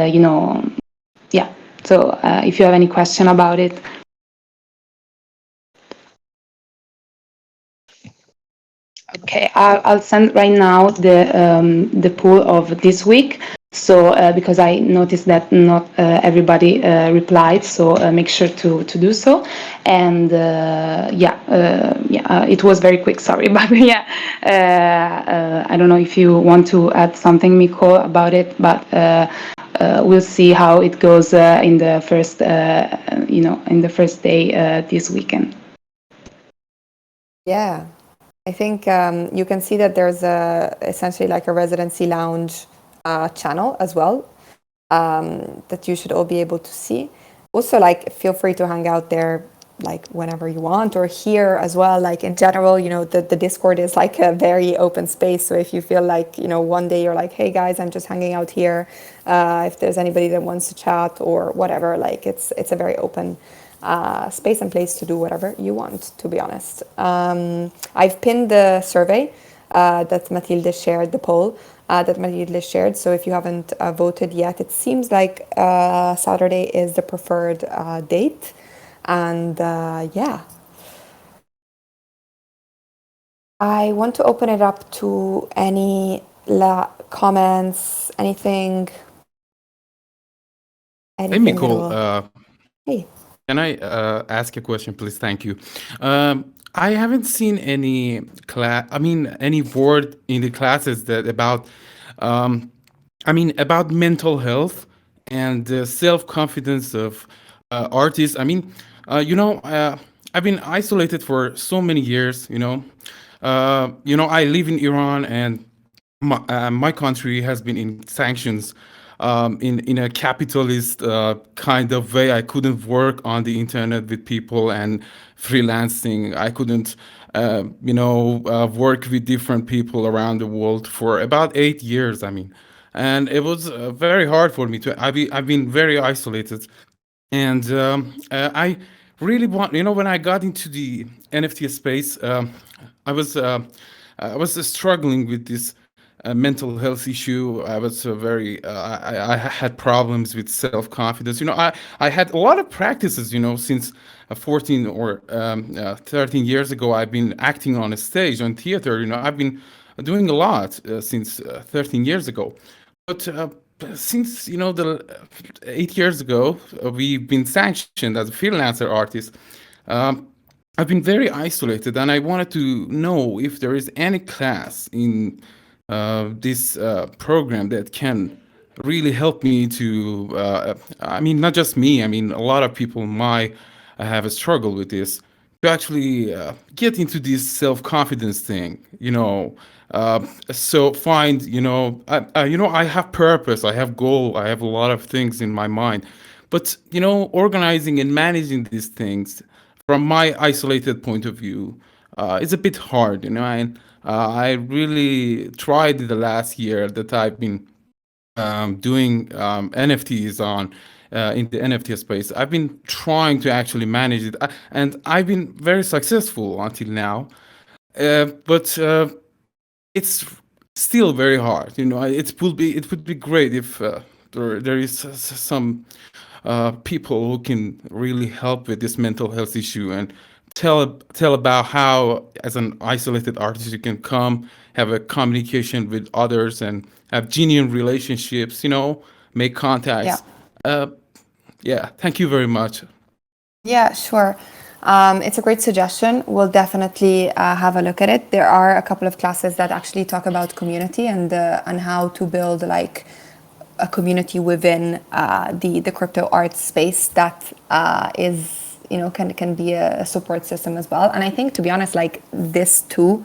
So if you have any question about it. Okay, I'll send right now the poll of this week. So because I noticed that not everybody replied, so make sure to do so. And it was very quick. Sorry, but I don't know if you want to add something, Micol, about it, but. We'll see how it goes in the first, in the first day this weekend. Yeah, I think you can see that there's essentially like a Residency Lounge channel as well that you should all be able to see. Also, like, feel free to hang out there like whenever you want, or here as well. Like in general, the Discord is like a very open space. So if you feel like, one day you're like, hey guys, I'm just hanging out here. If there's anybody that wants to chat or whatever, like it's a very open space and place to do whatever you want, to be honest. I've pinned the survey that Matilde shared, the poll that Matilde shared. So if you haven't voted yet, it seems like Saturday is the preferred date. And I want to open it up to any comments, anything. Hey, Micol. Hey. Can I ask a question, please? Thank you. I haven't seen any any word in the classes that about mental health and the self-confidence of artists. I've been isolated for so many years. I live in Iran, and my country has been in sanctions. In a capitalist kind of way. I couldn't work on the internet with people and freelancing. I couldn't, work with different people around the world for about 8 years. And it was very hard for me to. I've been very isolated, and I really want. When I got into the NFT space, I was struggling with this mental health issue. I was very I had problems with self-confidence. I had a lot of practices, since 14 or 13 years ago. I've been acting on a stage, on theater. I've been doing a lot since 13 years ago. But since the 8 years ago, we've been sanctioned as a freelancer artist. I've been very isolated, and I wanted to know if there is any class in this program that can really help me to, not just me, a lot of people might have a struggle with this, to actually get into this self-confidence thing, so find, I have purpose, I have goal, I have a lot of things in my mind, but, organizing and managing these things from my isolated point of view is a bit hard, and I really tried the last year that I've been doing NFTs on in the NFT space. I've been trying to actually manage it, and I've been very successful until now. But it's still very hard. It would be great if there is some people who can really help with this mental health issue and tell about how, as an isolated artist, you can come have a communication with others and have genuine relationships. Make contacts. Yeah. Thank you very much. Yeah, sure. It's a great suggestion. We'll definitely have a look at it. There are a couple of classes that actually talk about community and how to build like a community within the crypto art space that is can be a support system as well. And I think, to be honest, like this too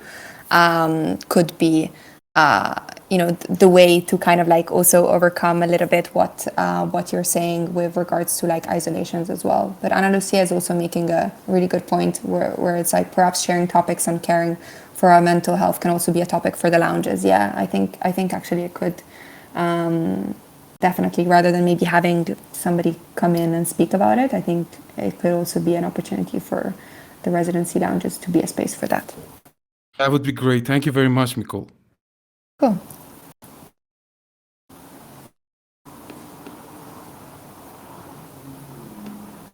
could be the way to kind of like also overcome a little bit what you're saying with regards to like isolations as well. But Ana Lucia is also making a really good point where it's like perhaps sharing topics on caring for our mental health can also be a topic for the lounges. Yeah, I think actually it could definitely, rather than maybe having somebody come in and speak about it, I think it could also be an opportunity for the residency lounges to be a space for that. That would be great. Thank you very much, Micol. Cool.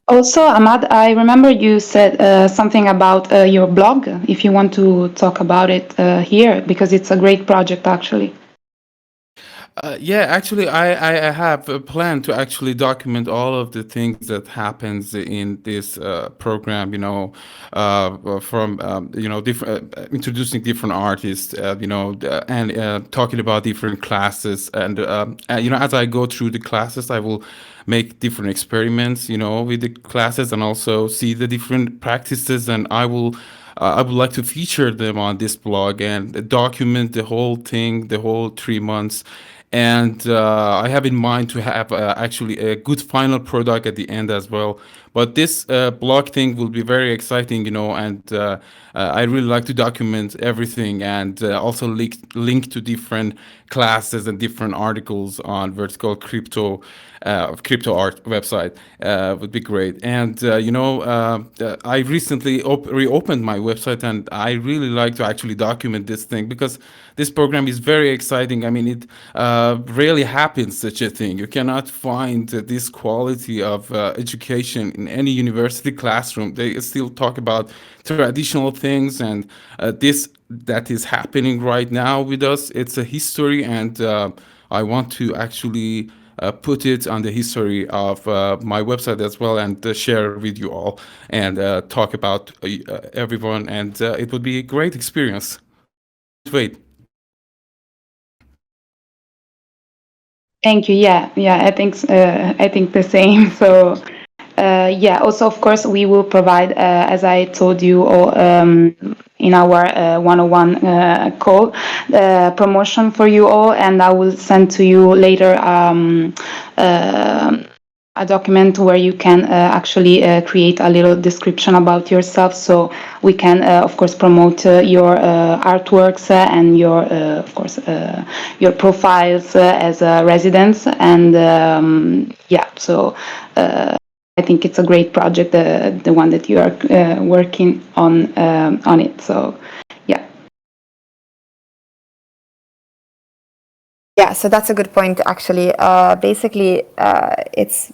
Also, Ahmad, I remember you said something about your blog, if you want to talk about it here, because it's a great project, actually. Yeah, actually, I have a plan to actually document all of the things that happens in this program. From different introducing different artists, and talking about different classes, and as I go through the classes, I will make different experiments, with the classes, and also see the different practices, and I would like to feature them on this blog and document the whole thing, the whole 3 months. And I have in mind to have actually a good final product at the end as well. But this blog thing will be very exciting, and I really like to document everything, and also link to different classes and different articles on VerticalCrypto Art website. Would be great. And I recently reopened my website, and I really like to actually document this thing because this program is very exciting. I mean, it rarely happens such a thing. You cannot find this quality of education in any university classroom. They still talk about traditional things, and this that is happening right now with us, it's a history, and I want to actually put it on the history of my website as well, and share with you all, and talk about everyone, and it would be a great experience. Wait. Thank you. Yeah. I think the same. So, also, of course, we will provide, as I told you all, in our 101 call, promotion for you all, and I will send to you later a document where you can actually create a little description about yourself, so we can of course promote your artworks and your of course your profiles as residents, and so I think it's a great project, the one that you are working on it. So yeah, so that's a good point, actually. Basically, it's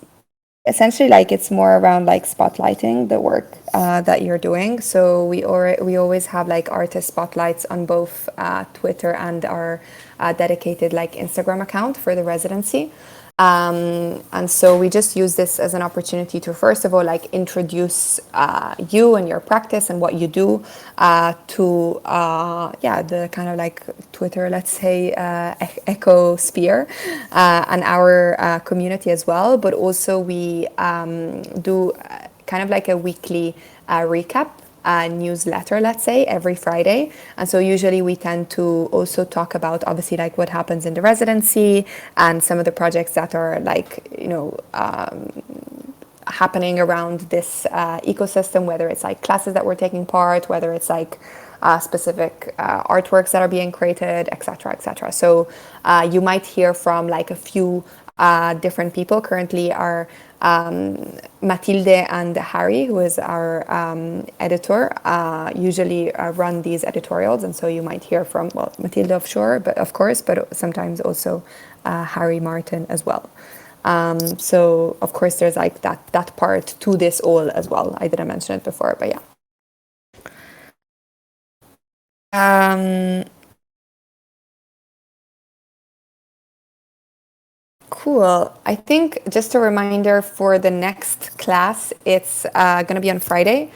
essentially like it's more around like spotlighting the work that you're doing. So we always have like artist spotlights on both Twitter and our dedicated like Instagram account for the residency. And so we just use this as an opportunity to, first of all, like introduce you and your practice and what you do to the kind of like Twitter, let's say, ecosphere and our community as well. But also we do kind of like a weekly recap newsletter, let's say, every Friday. And so usually we tend to also talk about obviously like what happens in the residency and some of the projects that are like, happening around this ecosystem, whether it's like classes that we're taking part, whether it's like specific artworks that are being created, etc., etc. So you might hear from like a few different people. Currently are Matilde and Harry, who is our editor, usually run these editorials, and so you might hear from, well, Matilde of course, but sometimes also Harry Martin as well. So of course there's like that part to this all as well. I didn't mention it before, but yeah. Cool. I think just a reminder for the next class, it's going to be on Friday.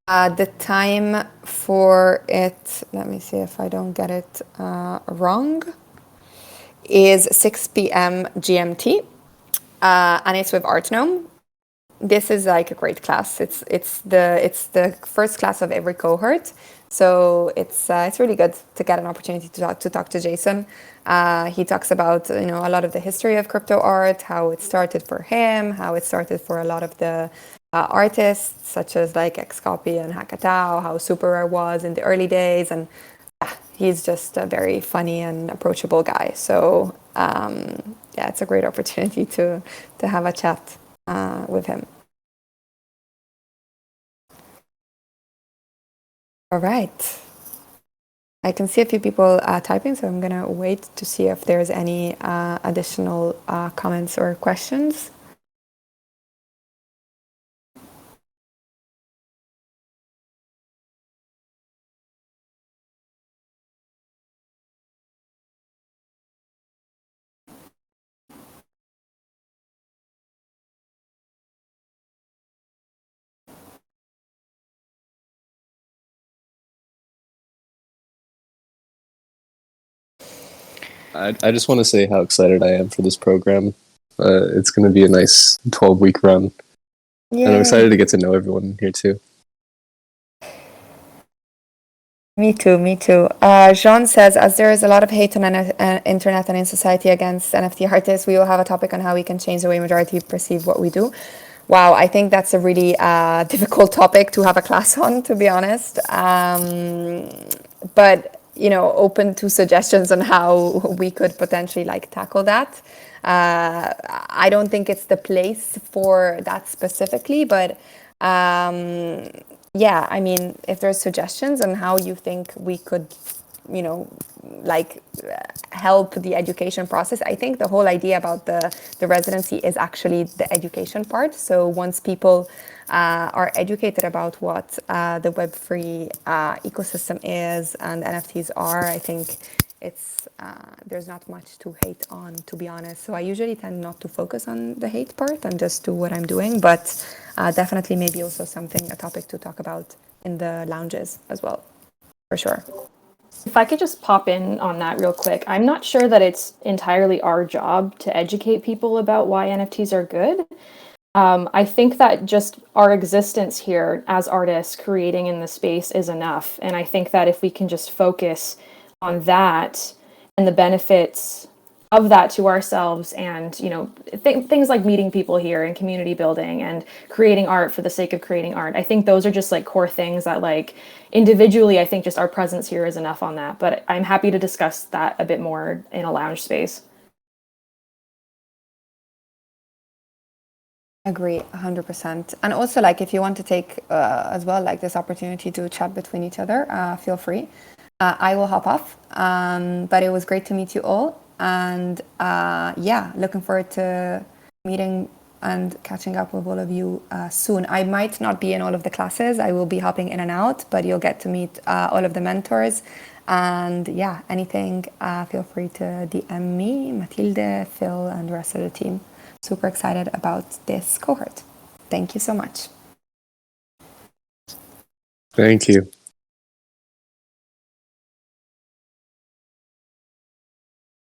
The time for it, let me see if I don't get it wrong, is 6 p.m. GMT, and it's with ArtGnome. This is like a great class. It's the first class of every cohort, so it's really good to get an opportunity to talk to Jason. He talks about a lot of the history of crypto art, how it started for him, how it started for a lot of the artists such as like Xcopy and Hackatao, how super rare was in the early days, and he's just a very funny and approachable guy. So yeah, it's a great opportunity to have a chat with him. All right. I can see a few people typing, so I'm going to wait to see if there's any additional comments or questions. I just want to say how excited I am for this program. It's going to be a nice 12-week run. Yay. And I'm excited to get to know everyone here too. Me too. Jean says, as there is a lot of hate on internet and in society against NFT artists, we will have a topic on how we can change the way majority perceive what we do. Wow, I think that's a really difficult topic to have a class on, to be honest. But open to suggestions on how we could potentially tackle that. I don't think it's the place for that specifically, but yeah, I mean, if there's suggestions on how you think we could, help the education process. I think the whole idea about the residency is actually the education part. So once people are educated about what the Web3 ecosystem is and NFTs are, I think it's there's not much to hate on, to be honest. So I usually tend not to focus on the hate part and just do what I'm doing, but definitely maybe also a topic to talk about in the lounges as well, for sure. If I could just pop in on that real quick, I'm not sure that it's entirely our job to educate people about why NFTs are good. I think that just our existence here as artists creating in the space is enough. And I think that if we can just focus on that and the benefits of that to ourselves and, things like meeting people here and community building and creating art for the sake of creating art. I think those are just core things that individually, I think just our presence here is enough on that. But I'm happy to discuss that a bit more in a lounge space. Agree 100%. And also if you want to take as well this opportunity to chat between each other, feel free. I will hop off, but it was great to meet you all, and yeah, looking forward to meeting and catching up with all of you soon. I might not be in all of the classes. I will be hopping in and out, but you'll get to meet all of the mentors. And yeah, anything, feel free to DM me, Matilde, Phil, and the rest of the team. Super excited about this cohort. Thank you so much. Thank you.